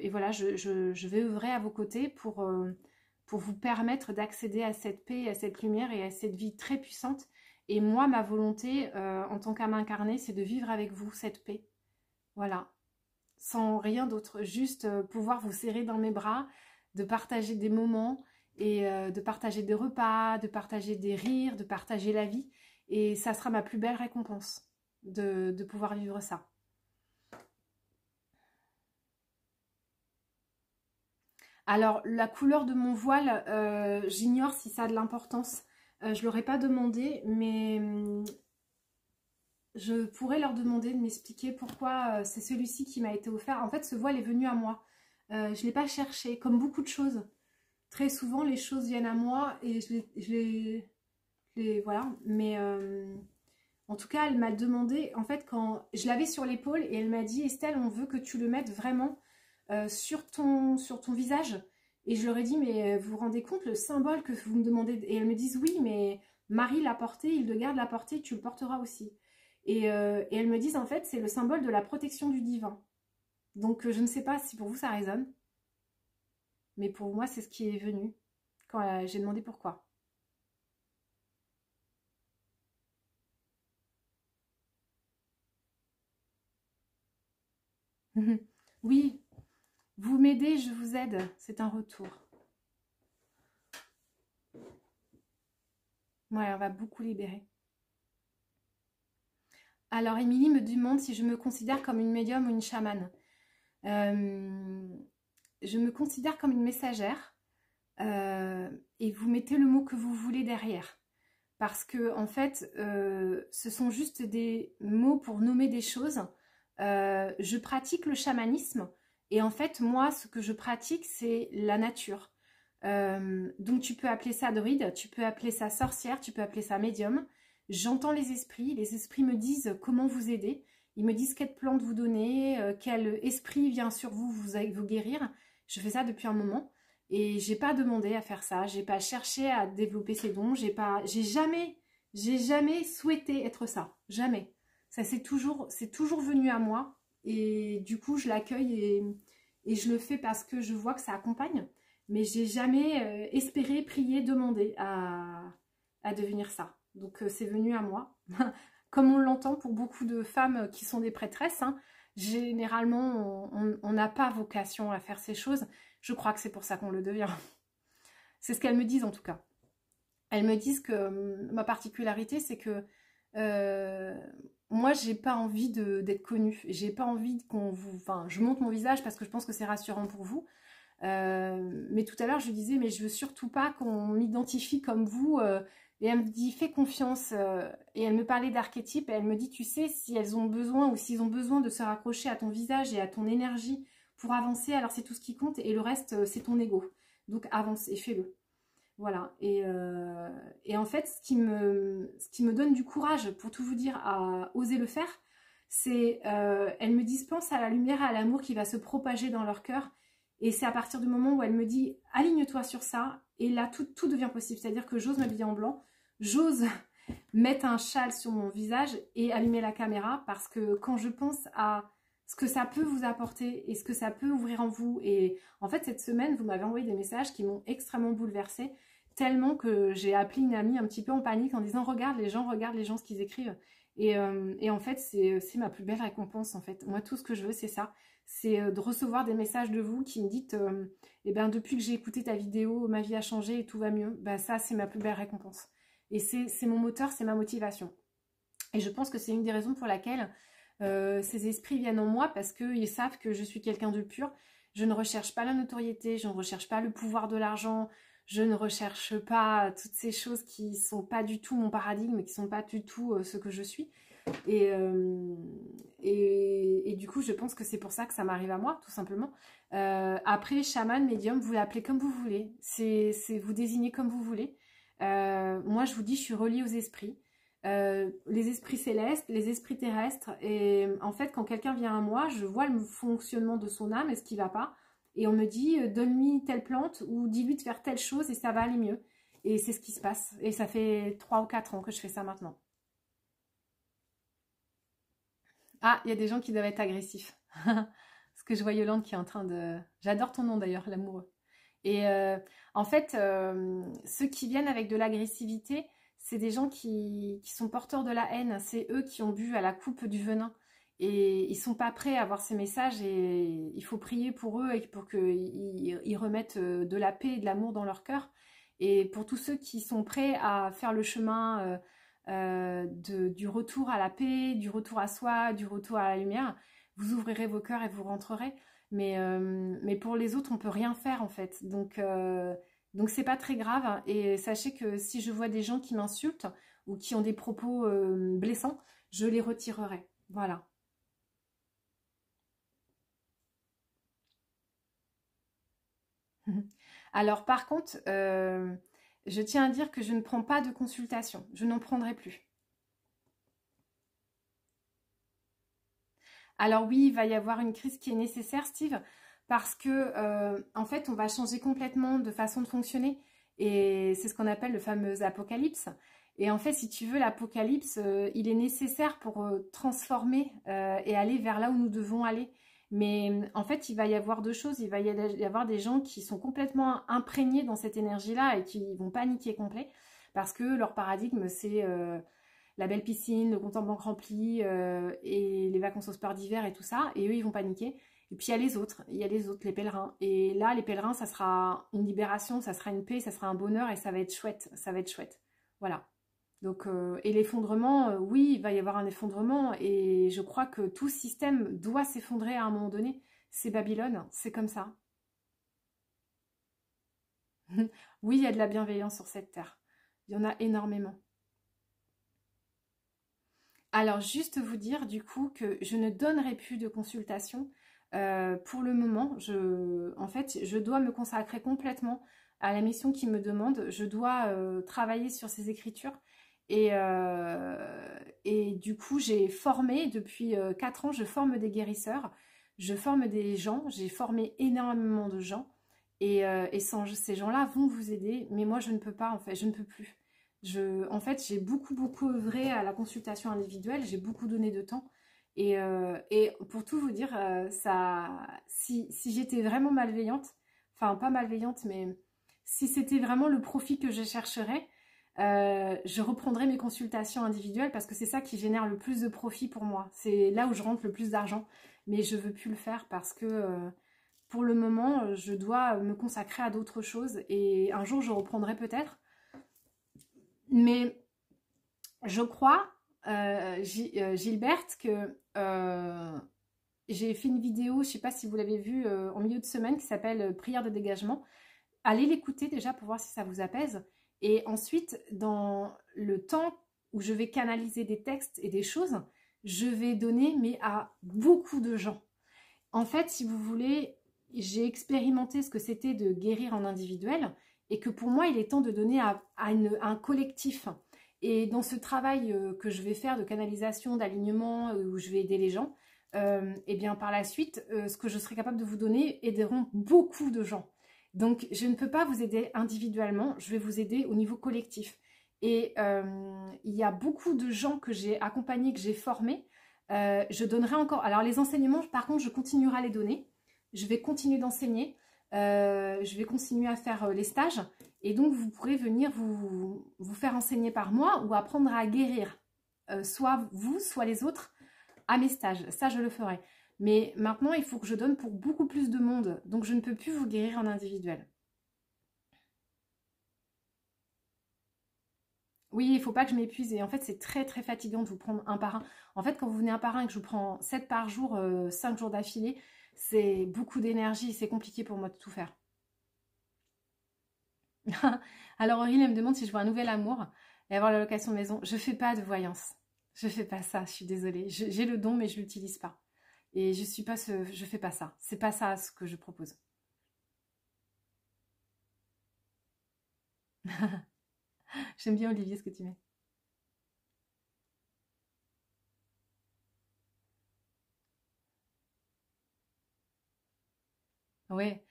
voilà, je vais œuvrer à vos côtés pour vous permettre d'accéder à cette paix, à cette lumière et à cette vie très puissante. Et moi, ma volonté, en tant qu'âme incarnée, c'est de vivre avec vous cette paix. Voilà. Sans rien d'autre, juste pouvoir vous serrer dans mes bras, de partager des moments et de partager des repas, de partager des rires, de partager la vie. Et ça sera ma plus belle récompense de pouvoir vivre ça. Alors, la couleur de mon voile, j'ignore si ça a de l'importance. Je ne leur ai pas demandé, mais je pourrais leur demander de m'expliquer pourquoi c'est celui-ci qui m'a été offert. En fait, ce voile est venu à moi. Je ne l'ai pas cherché, comme beaucoup de choses. Très souvent, les choses viennent à moi et je les voilà. Mais en tout cas, elle m'a demandé, en fait, quand je l'avais sur l'épaule et elle m'a dit, Estelle, on veut que tu le mettes vraiment sur ton visage. Et je leur ai dit, mais vous vous rendez compte le symbole que vous me demandez? Et elles me disent, oui, mais Marie l'a porté, Hildegarde l'a porté, tu le porteras aussi. Et elles me disent, en fait, c'est le symbole de la protection du divin. Donc, je ne sais pas si pour vous ça résonne. Mais pour moi, c'est ce qui est venu quand j'ai demandé pourquoi. Oui, vous m'aidez, je vous aide. C'est un retour. Ouais, on va beaucoup libérer. Alors, Émilie me demande si je me considère comme une médium ou une chamane. Je me considère comme une messagère et vous mettez le mot que vous voulez derrière. Parce que, en fait, ce sont juste des mots pour nommer des choses. Je pratique le chamanisme et en fait, moi, ce que je pratique, c'est la nature. Donc, tu peux appeler ça druide, tu peux appeler ça sorcière, tu peux appeler ça médium. J'entends les esprits me disent comment vous aider. Ils me disent quelle plante vous donner, quel esprit vient sur vous, vous guérir. Je fais ça depuis un moment et j'ai pas demandé à faire ça, j'ai pas cherché à développer ces dons, j'ai jamais souhaité être ça, jamais. Ça c'est toujours venu à moi et du coup je l'accueille et je le fais parce que je vois que ça accompagne, mais j'ai jamais espéré, prié, demandé à devenir ça. Donc c'est venu à moi. Comme on l'entend pour beaucoup de femmes qui sont des prêtresses, hein, généralement on n'a pas vocation à faire ces choses. Je crois que c'est pour ça qu'on le devient. C'est ce qu'elles me disent en tout cas. elles me disent que ma particularité, c'est que euh, moi, j'ai pas envie d'être connue. J'ai pas envie qu'on vous... Enfin, je montre mon visage parce que je pense que c'est rassurant pour vous. Mais tout à l'heure, je lui disais, mais je veux surtout pas qu'on m'identifie comme vous. Et elle me dit, fais confiance. Et elle me parlait d'archétypes. Et elle me dit, tu sais, si elles ont besoin ou s'ils ont besoin de se raccrocher à ton visage et à ton énergie pour avancer, alors c'est tout ce qui compte. Et le reste, c'est ton ego. Donc avance et fais-le. Voilà, et en fait, ce qui me donne du courage, pour tout vous dire, à oser le faire, c'est, elles me disent, pense à la lumière et à l'amour qui va se propager dans leur cœur, et c'est à partir du moment où elle me dit, aligne-toi sur ça, et là, tout devient possible, c'est-à-dire que j'ose m'habiller en blanc, j'ose mettre un châle sur mon visage et allumer la caméra, parce que quand je pense à ce que ça peut vous apporter, et ce que ça peut ouvrir en vous, et en fait, cette semaine, vous m'avez envoyé des messages qui m'ont extrêmement bouleversée, tellement que j'ai appelé une amie un petit peu en panique en disant regarde les gens ce qu'ils écrivent et en fait c'est ma plus belle récompense en fait. Moi tout ce que je veux c'est ça, c'est de recevoir des messages de vous qui me dites eh ben depuis que j'ai écouté ta vidéo ma vie a changé et tout va mieux. Ben ça c'est ma plus belle récompense et c'est mon moteur, c'est ma motivation et je pense que c'est une des raisons pour laquelle ces esprits viennent en moi parce qu'ils savent que je suis quelqu'un de pur. Je ne recherche pas la notoriété, je ne recherche pas le pouvoir de l'argent, je ne recherche pas toutes ces choses qui sont pas du tout mon paradigme, qui sont pas du tout ce que je suis. Et, et du coup, je pense que c'est pour ça que ça m'arrive à moi, tout simplement. Après, chaman, médium, vous l'appelez comme vous voulez. C'est vous désignez comme vous voulez. Moi, je vous dis, je suis reliée aux esprits. Les esprits célestes, les esprits terrestres. Et en fait, quand quelqu'un vient à moi, je vois le fonctionnement de son âme et ce qui ne va pas. Et on me dit, donne-lui telle plante ou dis-lui de faire telle chose et ça va aller mieux. Et c'est ce qui se passe. Et ça fait 3 ou 4 ans que je fais ça maintenant. Ah, il y a des gens qui doivent être agressifs. Parce que je vois Yolande qui est en train de... J'adore ton nom d'ailleurs, l'amoureux. Et en fait, ceux qui viennent avec de l'agressivité, c'est des gens qui sont porteurs de la haine. C'est eux qui ont bu à la coupe du venin. Et ils sont pas prêts à avoir ces messages et il faut prier pour eux et pour qu'ils remettent de la paix et de l'amour dans leur cœur. Et pour tous ceux qui sont prêts à faire le chemin du retour à la paix, du retour à soi, du retour à la lumière, vous ouvrirez vos cœurs et vous rentrerez. Mais pour les autres, on peut rien faire en fait. Donc c'est pas très grave. Hein. Et sachez que si je vois des gens qui m'insultent ou qui ont des propos blessants, je les retirerai. Voilà. Alors par contre, je tiens à dire que je ne prends pas de consultation. Je n'en prendrai plus. Alors oui, il va y avoir une crise qui est nécessaire, Steve, parce que en fait, on va changer complètement de façon de fonctionner. Et c'est ce qu'on appelle le fameux apocalypse. Et en fait, si tu veux, l'apocalypse, il est nécessaire pour transformer et aller vers là où nous devons aller. Mais en fait, il va y avoir deux choses. Il va y avoir des gens qui sont complètement imprégnés dans cette énergie-là et qui vont paniquer complet parce que leur paradigme, c'est la belle piscine, le compte en banque rempli et les vacances au sport d'hiver et tout ça. Et eux, ils vont paniquer. Et puis il y a les autres, les pèlerins. Et là, les pèlerins, ça sera une libération, ça sera une paix, ça sera un bonheur et ça va être chouette. Ça va être chouette. Voilà. Donc, et l'effondrement, oui, il va y avoir un effondrement. Et je crois que tout système doit s'effondrer à un moment donné. C'est Babylone, c'est comme ça. Oui, il y a de la bienveillance sur cette terre. Il y en a énormément. Alors, juste vous dire du coup que je ne donnerai plus de consultation pour le moment. En fait, je dois me consacrer complètement à la mission qui me demande. Je dois travailler sur ces écritures. Et du coup, j'ai formé, depuis 4 ans, je forme des guérisseurs. Je forme des gens. J'ai formé énormément de gens. Ces gens-là vont vous aider. Mais moi, je ne peux pas, en fait. Je ne peux plus. En fait, j'ai beaucoup œuvré à la consultation individuelle, j'ai beaucoup donné de temps. Et pour tout vous dire, si j'étais vraiment malveillante, enfin pas malveillante, mais si c'était vraiment le profit que je chercherais, je reprendrais mes consultations individuelles parce que c'est ça qui génère le plus de profit pour moi. C'est là où je rentre le plus d'argent. Mais je veux plus le faire parce que pour le moment, je dois me consacrer à d'autres choses. Et un jour, je reprendrai peut-être. Mais je crois, Gilberte, que j'ai fait une vidéo, je ne sais pas si vous l'avez vue en milieu de semaine, qui s'appelle Prière de dégagement. Allez l'écouter déjà pour voir si ça vous apaise. Et ensuite, dans le temps où je vais canaliser des textes et des choses, je vais donner, mais à beaucoup de gens. En fait, si vous voulez, j'ai expérimenté ce que c'était de guérir en individuel et que pour moi, il est temps de donner à un collectif. Et dans ce travail que je vais faire de canalisation, d'alignement, où je vais aider les gens, et bien par la suite, ce que je serai capable de vous donner aideront beaucoup de gens. Donc, je ne peux pas vous aider individuellement, je vais vous aider au niveau collectif. Et il y a beaucoup de gens que j'ai accompagnés, que j'ai formés. Je donnerai encore... Alors, les enseignements, par contre, je continuerai à les donner. Je vais continuer d'enseigner. Je vais continuer à faire les stages. Et donc, vous pourrez venir vous faire enseigner par moi ou apprendre à guérir. Soit vous, soit les autres, à mes stages. Ça, je le ferai. Mais maintenant, il faut que je donne pour beaucoup plus de monde. Donc, je ne peux plus vous guérir en individuel. Oui, il ne faut pas que je m'épuise. Et en fait, c'est très, très fatigant de vous prendre un par un. En fait, quand vous venez un par un et que je vous prends 7 par jour, 5 jours d'affilée, c'est beaucoup d'énergie. C'est compliqué pour moi de tout faire. Alors, Aurélie, elle me demande si je vois un nouvel amour et avoir la location de maison. Je ne fais pas de voyance. Je ne fais pas ça, je suis désolée. J'ai le don, mais je ne l'utilise pas. Et je fais pas ça. C'est pas ça ce que je propose. J'aime bien Olivier ce que tu mets. Ouais.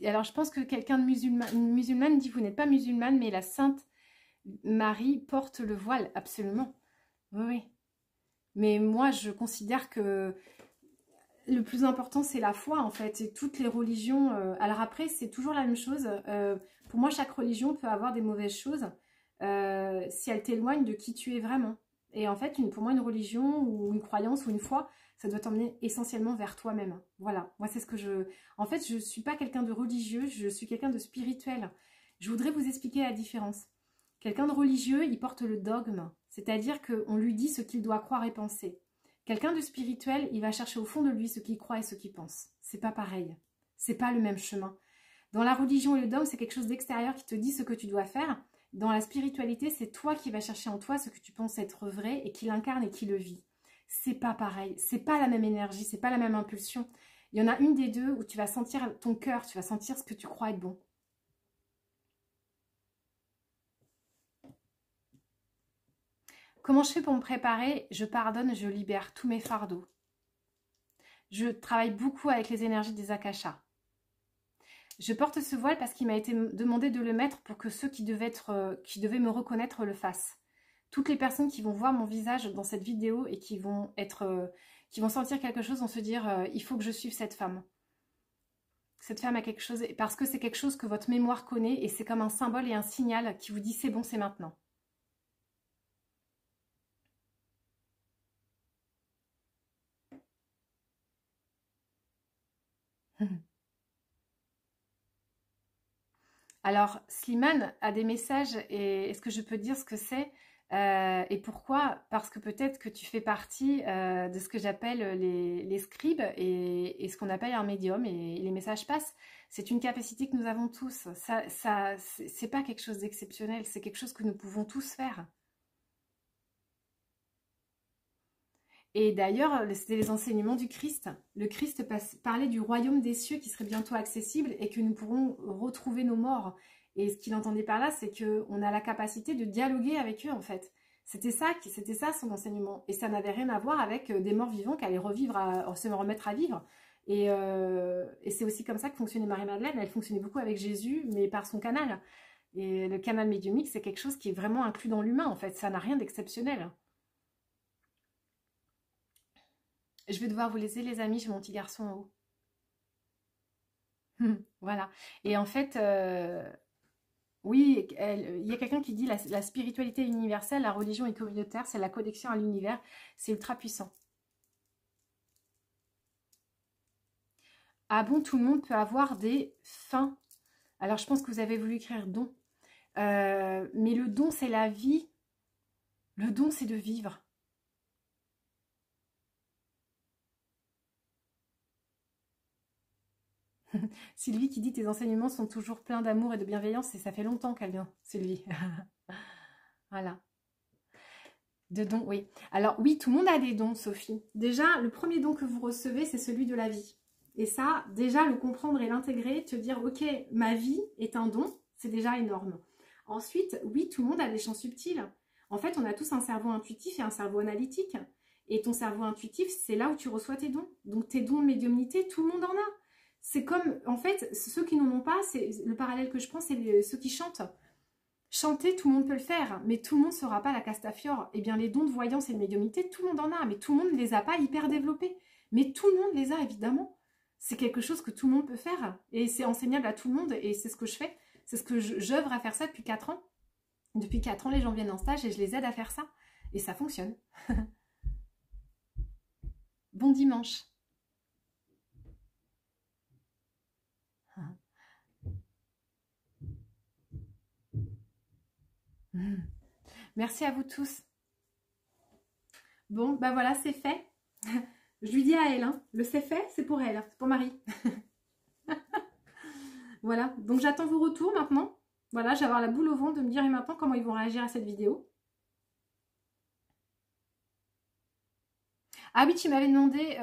Alors je pense que quelqu'un de musulman, une musulmane dit vous n'êtes pas musulmane, mais la Sainte Marie porte le voile, absolument. Oui, oui. Mais moi je considère que le plus important c'est la foi en fait. Et toutes les religions. Alors après c'est toujours la même chose. Pour moi chaque religion peut avoir des mauvaises choses si elle t'éloigne de qui tu es vraiment. Et en fait pour moi une religion ou une croyance ou une foi ça doit t'emmener essentiellement vers toi-même. Voilà, moi c'est ce que je... En fait, je ne suis pas quelqu'un de religieux, je suis quelqu'un de spirituel. Je voudrais vous expliquer la différence. Quelqu'un de religieux, il porte le dogme, c'est-à-dire qu'on lui dit ce qu'il doit croire et penser. Quelqu'un de spirituel, il va chercher au fond de lui ce qu'il croit et ce qu'il pense. C'est pas pareil. C'est pas le même chemin. Dans la religion et le dogme, c'est quelque chose d'extérieur qui te dit ce que tu dois faire. Dans la spiritualité, c'est toi qui vas chercher en toi ce que tu penses être vrai et qui l'incarne et qui le vit. C'est pas pareil, c'est pas la même énergie, c'est pas la même impulsion. Il y en a une des deux où tu vas sentir ton cœur, tu vas sentir ce que tu crois être bon. Comment je fais pour me préparer? Je pardonne, je libère tous mes fardeaux. Je travaille beaucoup avec les énergies des akashas. Je porte ce voile parce qu'il m'a été demandé de le mettre pour que ceux qui devaient me reconnaître le fassent. Toutes les personnes qui vont voir mon visage dans cette vidéo et qui vont sentir quelque chose vont se dire il faut que je suive cette femme. Cette femme a quelque chose, parce que c'est quelque chose que votre mémoire connaît et c'est comme un symbole et un signal qui vous dit c'est bon, c'est maintenant. Alors, Slimane a des messages et est-ce que je peux dire ce que c'est et pourquoi? Parce que peut-être que tu fais partie de ce que j'appelle les scribes et ce qu'on appelle un médium et les messages passent. C'est une capacité que nous avons tous. C'est pas quelque chose d'exceptionnel, c'est quelque chose que nous pouvons tous faire. Et d'ailleurs, c'était les enseignements du Christ. Le Christ parlait du royaume des cieux qui serait bientôt accessible et que nous pourrons retrouver nos morts. Et ce qu'il entendait par là, c'est qu'on a la capacité de dialoguer avec eux, en fait. C'était ça son enseignement. Et ça n'avait rien à voir avec des morts vivants qui allaient se remettre à vivre. Et c'est aussi comme ça que fonctionnait Marie-Madeleine. Elle fonctionnait beaucoup avec Jésus, mais par son canal. Et le canal médiumnique, c'est quelque chose qui est vraiment inclus dans l'humain, en fait. Ça n'a rien d'exceptionnel. Je vais devoir vous laisser, les amis, j'ai mon petit garçon en haut. Voilà. Et en fait, oui, il y a quelqu'un qui dit la spiritualité universelle, la religion est communautaire, c'est la connexion à l'univers, c'est ultra puissant. Ah bon, tout le monde peut avoir des fins. Alors, je pense que vous avez voulu écrire don. Mais le don, c'est la vie. Le don, c'est de vivre. Sylvie qui dit tes enseignements sont toujours pleins d'amour et de bienveillance, et ça fait longtemps qu'elle vient, Sylvie. Voilà. De dons, oui. Alors oui, tout le monde a des dons, Sophie. Déjà, le premier don que vous recevez, c'est celui de la vie. Et ça, déjà, le comprendre et l'intégrer, te dire, ok, ma vie est un don, c'est déjà énorme. Ensuite, oui, tout le monde a des champs subtils. En fait, on a tous un cerveau intuitif et un cerveau analytique. Et ton cerveau intuitif, c'est là où tu reçois tes dons. Donc tes dons de médiumnité, tout le monde en a. C'est comme, en fait, ceux qui n'en ont pas, c'est le parallèle que je prends, c'est ceux qui chantent. Chanter, tout le monde peut le faire, mais tout le monde ne sera pas la Castafiore. Eh bien, les dons de voyance et de médiumnité, tout le monde en a, mais tout le monde ne les a pas hyper développés. Mais tout le monde les a, évidemment. C'est quelque chose que tout le monde peut faire, et c'est enseignable à tout le monde, et c'est ce que je fais. C'est ce que j'œuvre à faire ça depuis 4 ans. Depuis 4 ans, les gens viennent en stage, et je les aide à faire ça. Et ça fonctionne. Bon dimanche. Merci à vous tous. Bon, bah voilà, c'est fait. Je lui dis à elle, hein, le c'est fait, c'est pour elle, c'est pour Marie. Voilà, donc j'attends vos retours maintenant. Voilà, j'ai avoir la boule au ventre de me dire maintenant comment ils vont réagir à cette vidéo. Ah oui, tu m'avais demandé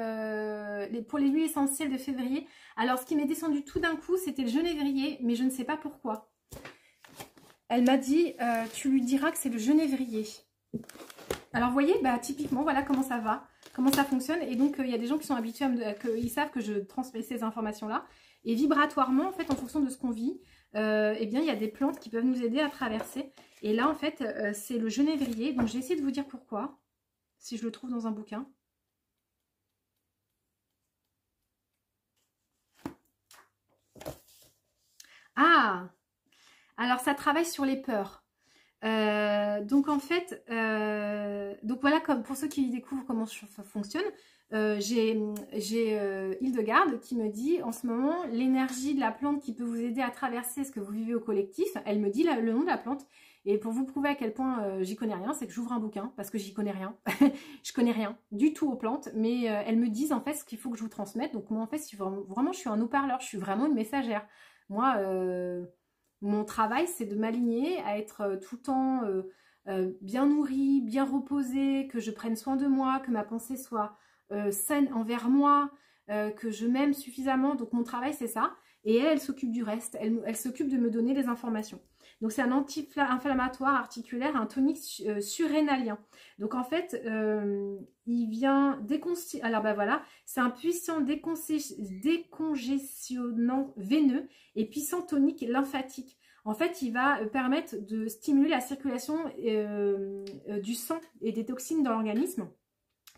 pour les huiles essentielles de février. Alors, ce qui m'est descendu tout d'un coup, c'était le genévrier, mais je ne sais pas pourquoi. Elle m'a dit, tu lui diras que c'est le genévrier. Alors, vous voyez, bah, typiquement, voilà comment ça va, comment ça fonctionne. Et donc, il y a des gens qui sont habitués, ils savent que je transmets ces informations-là. Et vibratoirement, en fait, en fonction de ce qu'on vit, eh bien, il y a des plantes qui peuvent nous aider à traverser. Et là, en fait, c'est le genévrier. Donc, j'ai essayé de vous dire pourquoi, si je le trouve dans un bouquin. Ah! Alors, ça travaille sur les peurs. Donc en fait, donc voilà, comme pour ceux qui découvrent comment ça fonctionne, j'ai Hildegarde qui me dit en ce moment l'énergie de la plante qui peut vous aider à traverser ce que vous vivez au collectif. Elle me dit le nom de la plante, et pour vous prouver à quel point j'y connais rien, c'est que j'ouvre un bouquin parce que j'y connais rien. Je connais rien du tout aux plantes, mais elles me disent en fait ce qu'il faut que je vous transmette. Donc moi en fait, si vraiment je suis un haut-parleur, je suis vraiment une messagère. Moi, mon travail, c'est de m'aligner à être tout le temps bien nourrie, bien reposée, que je prenne soin de moi, que ma pensée soit saine envers moi, que je m'aime suffisamment. Donc mon travail, c'est ça. Et elle s'occupe du reste. Elle s'occupe de me donner les informations. Donc c'est un anti-inflammatoire articulaire, un tonique surrénalien. Donc en fait, il vient décongestionner. Alors ben voilà, c'est un puissant décongestionnant veineux et puissant tonique lymphatique. En fait, il va permettre de stimuler la circulation du sang et des toxines dans l'organisme.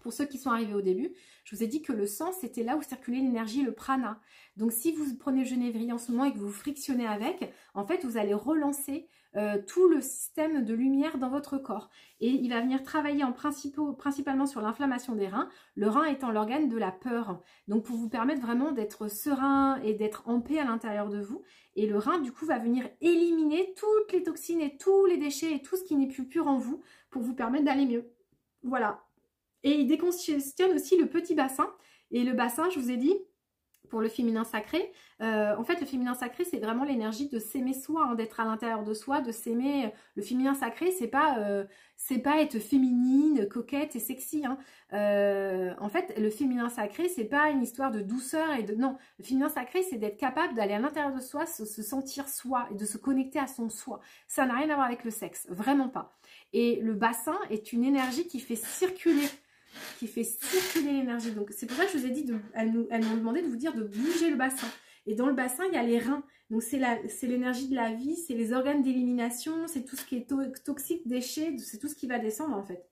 Pour ceux qui sont arrivés au début, je vous ai dit que le sang, c'était là où circulait l'énergie, le prana. Donc, si vous prenez le genévrier en ce moment et que vous frictionnez avec, en fait, vous allez relancer tout le système de lumière dans votre corps. Et il va venir travailler principalement sur l'inflammation des reins, le rein étant l'organe de la peur. Donc, pour vous permettre vraiment d'être serein et d'être en paix à l'intérieur de vous. Et le rein, du coup, va venir éliminer toutes les toxines et tous les déchets et tout ce qui n'est plus pur en vous pour vous permettre d'aller mieux. Voilà. Et il décongestionne aussi le petit bassin. Et le bassin, je vous ai dit, pour le féminin sacré, en fait, le féminin sacré, c'est vraiment l'énergie de s'aimer soi, hein, d'être à l'intérieur de soi, de s'aimer. Le féminin sacré, c'est pas être féminine, coquette et sexy. Hein. En fait, le féminin sacré, c'est pas une histoire de douceur et de... Non, le féminin sacré, c'est d'être capable d'aller à l'intérieur de soi, se sentir soi et de se connecter à son soi. Ça n'a rien à voir avec le sexe, vraiment pas. Et le bassin est une énergie qui fait circuler l'énergie. Donc c'est pour ça que je vous ai dit, elles m'ont demandé de vous dire de bouger le bassin. Et dans le bassin, il y a les reins. Donc c'est l'énergie de la vie, c'est les organes d'élimination, c'est tout ce qui est toxique, déchets, c'est tout ce qui va descendre en fait.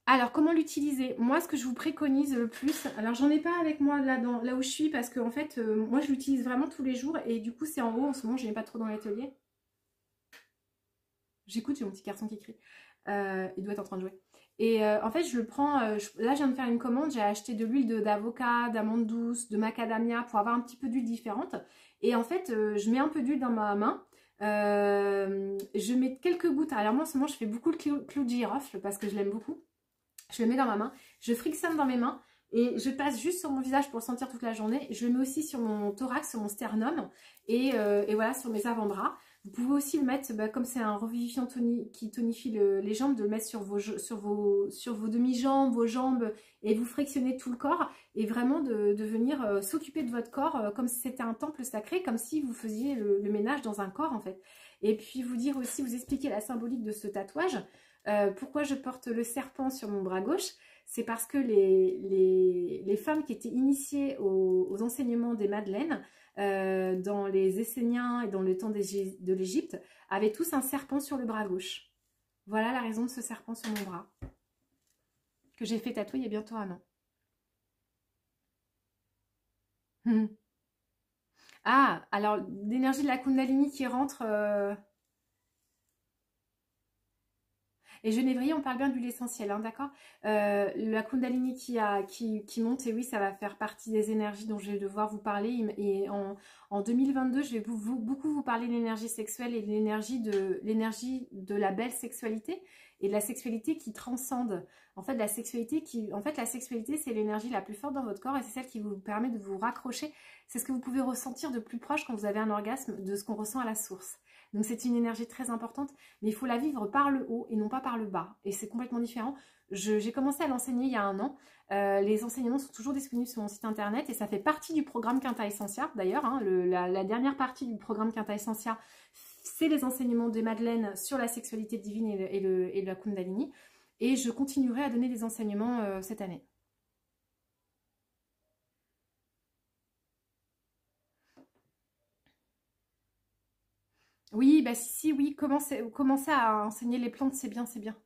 Alors, comment l'utiliser? Moi, ce que je vous préconise le plus, alors j'en ai pas avec moi là où je suis, parce que en fait, moi je l'utilise vraiment tous les jours, et du coup c'est en haut en ce moment, je n'ai pas trop dans l'atelier. J'écoute, j'ai mon petit garçon qui crie. Il doit être en train de jouer. Et en fait, je le prends, là je viens de faire une commande, j'ai acheté de l'huile d'avocat, d'amande douce, de macadamia pour avoir un petit peu d'huile différente. Et en fait, je mets un peu d'huile dans ma main Je mets quelques gouttes. Alors moi en ce moment je fais beaucoup le clou de girofle parce que je l'aime beaucoup. Je le mets dans ma main, je frictionne dans mes mains et je passe juste sur mon visage pour le sentir toute la journée. Je le mets aussi sur mon thorax, sur mon sternum et voilà, sur mes avant-bras. Vous pouvez aussi le mettre, comme c'est un revivifiant qui tonifie les jambes, de le mettre sur vos demi-jambes, vos jambes, et vous frictionnez tout le corps, et vraiment de venir s'occuper de votre corps comme si c'était un temple sacré, comme si vous faisiez le ménage dans un corps en fait. Et puis vous dire aussi, vous expliquer la symbolique de ce tatouage. Pourquoi je porte le serpent sur mon bras gauche? C'est parce que les femmes qui étaient initiées aux enseignements des Madeleines, dans les Esséniens et dans le temps de l'Égypte, avaient tous un serpent sur le bras gauche. Voilà la raison de ce serpent sur mon bras, que j'ai fait tatouer il y a bientôt 1 an. Ah, alors l'énergie de la Kundalini qui rentre... Et Genévrier, on parle bien d'huile essentielle, hein, d'accord. La Kundalini qui monte, et oui, ça va faire partie des énergies dont je vais devoir vous parler. Et en 2022, je vais beaucoup vous parler de l'énergie sexuelle et de l'énergie de la belle sexualité et de la sexualité qui transcende. En fait, la sexualité, c'est l'énergie la plus forte dans votre corps et c'est celle qui vous permet de vous raccrocher. C'est ce que vous pouvez ressentir de plus proche quand vous avez un orgasme de ce qu'on ressent à la source. Donc c'est une énergie très importante, mais il faut la vivre par le haut et non pas par le bas. Et c'est complètement différent. J'ai commencé à l'enseigner il y a 1 an. Les enseignements sont toujours disponibles sur mon site internet et ça fait partie du programme Quinta Essentia. D'ailleurs, hein, la dernière partie du programme Quinta Essentia, c'est les enseignements des Madeleines sur la sexualité divine et la Kundalini. Et je continuerai à donner des enseignements cette année. Oui, bah si, oui, commencer à enseigner les plantes, c'est bien, c'est bien.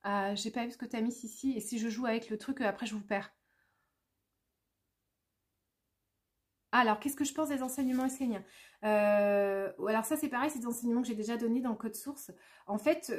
Ah, j'ai pas vu ce que t'as mis ici, et si je joue avec le truc, après je vous perds. Alors, qu'est-ce que je pense des enseignements esséniens? Alors ça, c'est pareil, c'est des enseignements que j'ai déjà donnés dans Code Source. En fait,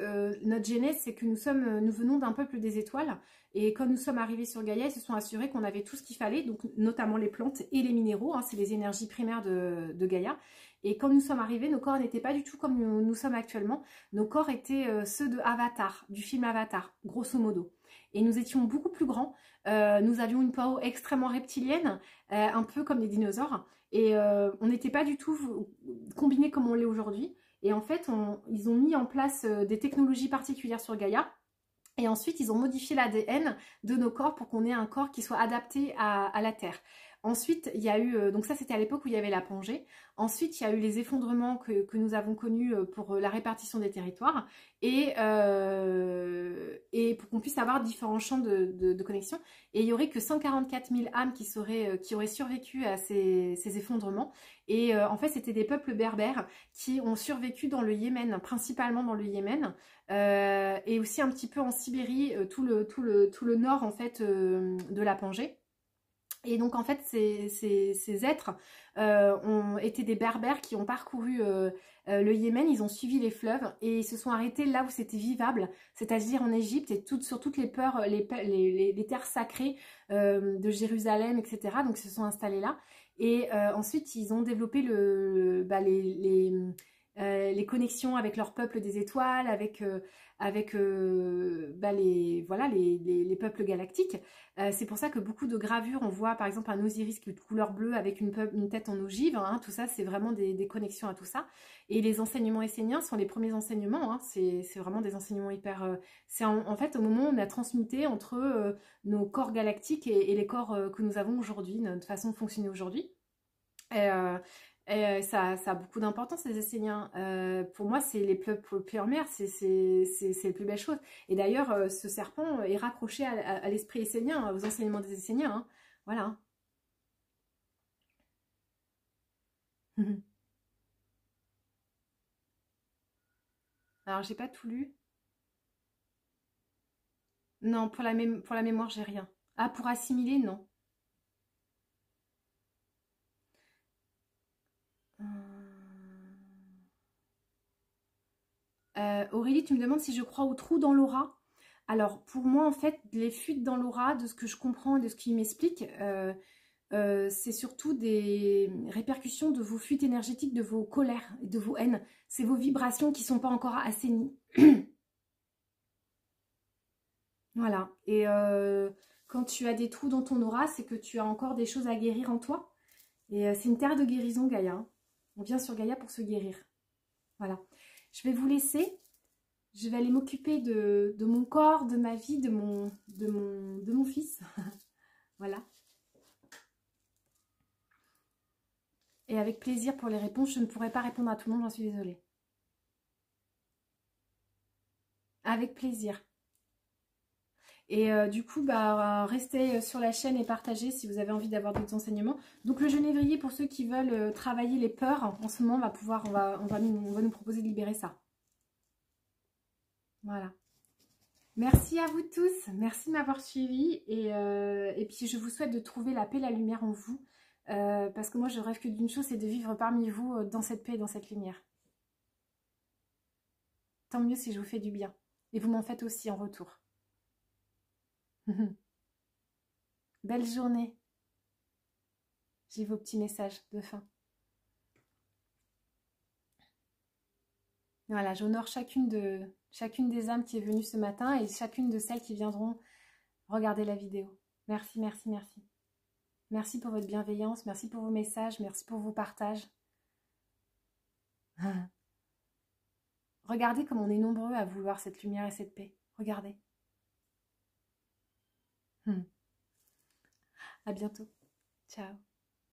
notre genèse, c'est que nous venons d'un peuple des étoiles. Et quand nous sommes arrivés sur Gaïa, ils se sont assurés qu'on avait tout ce qu'il fallait, donc notamment les plantes et les minéraux. Hein, c'est les énergies primaires de Gaïa. Et quand nous sommes arrivés, nos corps n'étaient pas du tout comme nous sommes actuellement. Nos corps étaient ceux de Avatar, du film Avatar, grosso modo. Et nous étions beaucoup plus grands. Nous avions une peau extrêmement reptilienne, un peu comme les dinosaures. Et on n'était pas du tout combinés comme on l'est aujourd'hui. Et en fait, ils ont mis en place des technologies particulières sur Gaïa. Et ensuite, ils ont modifié l'ADN de nos corps pour qu'on ait un corps qui soit adapté à la Terre. Ensuite, il y a eu, donc ça c'était à l'époque où il y avait la Pangée. Ensuite, il y a eu les effondrements que nous avons connus pour la répartition des territoires et pour qu'on puisse avoir différents champs de connexion. Et il y aurait que 144 000 âmes qui auraient survécu à ces effondrements. Et en fait, c'était des peuples berbères qui ont survécu dans le Yémen, principalement dans le Yémen. Et aussi un petit peu en Sibérie, tout le nord en fait de la Pangée. Et donc en fait ces êtres ont été des berbères qui ont parcouru le Yémen, ils ont suivi les fleuves et ils se sont arrêtés là où c'était vivable, c'est-à-dire en Égypte et sur toutes les les terres sacrées de Jérusalem, etc. Donc ils se sont installés là. Et ensuite ils ont développé les connexions avec leur peuple des étoiles, avec les peuples galactiques. C'est pour ça que beaucoup de gravures, on voit par exemple un Osiris qui est de couleur bleue avec une tête en ogive, hein, tout ça c'est vraiment des connexions à tout ça. Et les enseignements esséniens sont les premiers enseignements, hein, c'est vraiment des enseignements hyper... c'est en fait au moment où on a transmuté entre nos corps galactiques et les corps que nous avons aujourd'hui, notre façon de fonctionner aujourd'hui. Ça a beaucoup d'importance, les Esséniens. Pour moi, c'est les peuples pure-mère, c'est les plus belles choses. Et d'ailleurs, ce serpent est raccroché à l'esprit essénien, aux enseignements des Esséniens. Hein. Voilà. Alors, j'ai pas tout lu. Non, pour la mémoire, j'ai rien. Ah, pour assimiler, non. Aurélie, tu me demandes si je crois au trou dans l'aura. Alors, pour moi, en fait, les fuites dans l'aura, de ce que je comprends et de ce qu'il m'explique, c'est surtout des répercussions de vos fuites énergétiques, de vos colères, de vos haines. C'est vos vibrations qui ne sont pas encore assainies. Voilà. Et quand tu as des trous dans ton aura, c'est que tu as encore des choses à guérir en toi. Et c'est une terre de guérison, Gaïa. Hein. On vient sur Gaïa pour se guérir. Voilà. Je vais vous laisser. Je vais aller m'occuper de mon corps, de ma vie, de mon fils. Voilà. Et avec plaisir pour les réponses. Je ne pourrai pas répondre à tout le monde, j'en suis désolée. Avec plaisir. Et du coup, bah, restez sur la chaîne et partagez si vous avez envie d'avoir d'autres enseignements. Donc le genévrier, pour ceux qui veulent travailler les peurs, en ce moment, on va nous proposer de libérer ça. Voilà. Merci à vous tous. Merci de m'avoir suivi. Et puis, je vous souhaite de trouver la paix, la lumière en vous. Parce que moi, je rêve que d'une chose, c'est de vivre parmi vous dans cette paix et dans cette lumière. Tant mieux si je vous fais du bien. Et vous m'en faites aussi en retour. Belle journée. J'ai vos petits messages de fin. Voilà, j'honore chacune des âmes qui est venue ce matin et chacune de celles qui viendront regarder la vidéo. Merci, merci, merci. Merci pour votre bienveillance, merci pour vos messages, merci pour vos partages. Regardez comme on est nombreux à vouloir cette lumière et cette paix. Regardez. À bientôt. Ciao.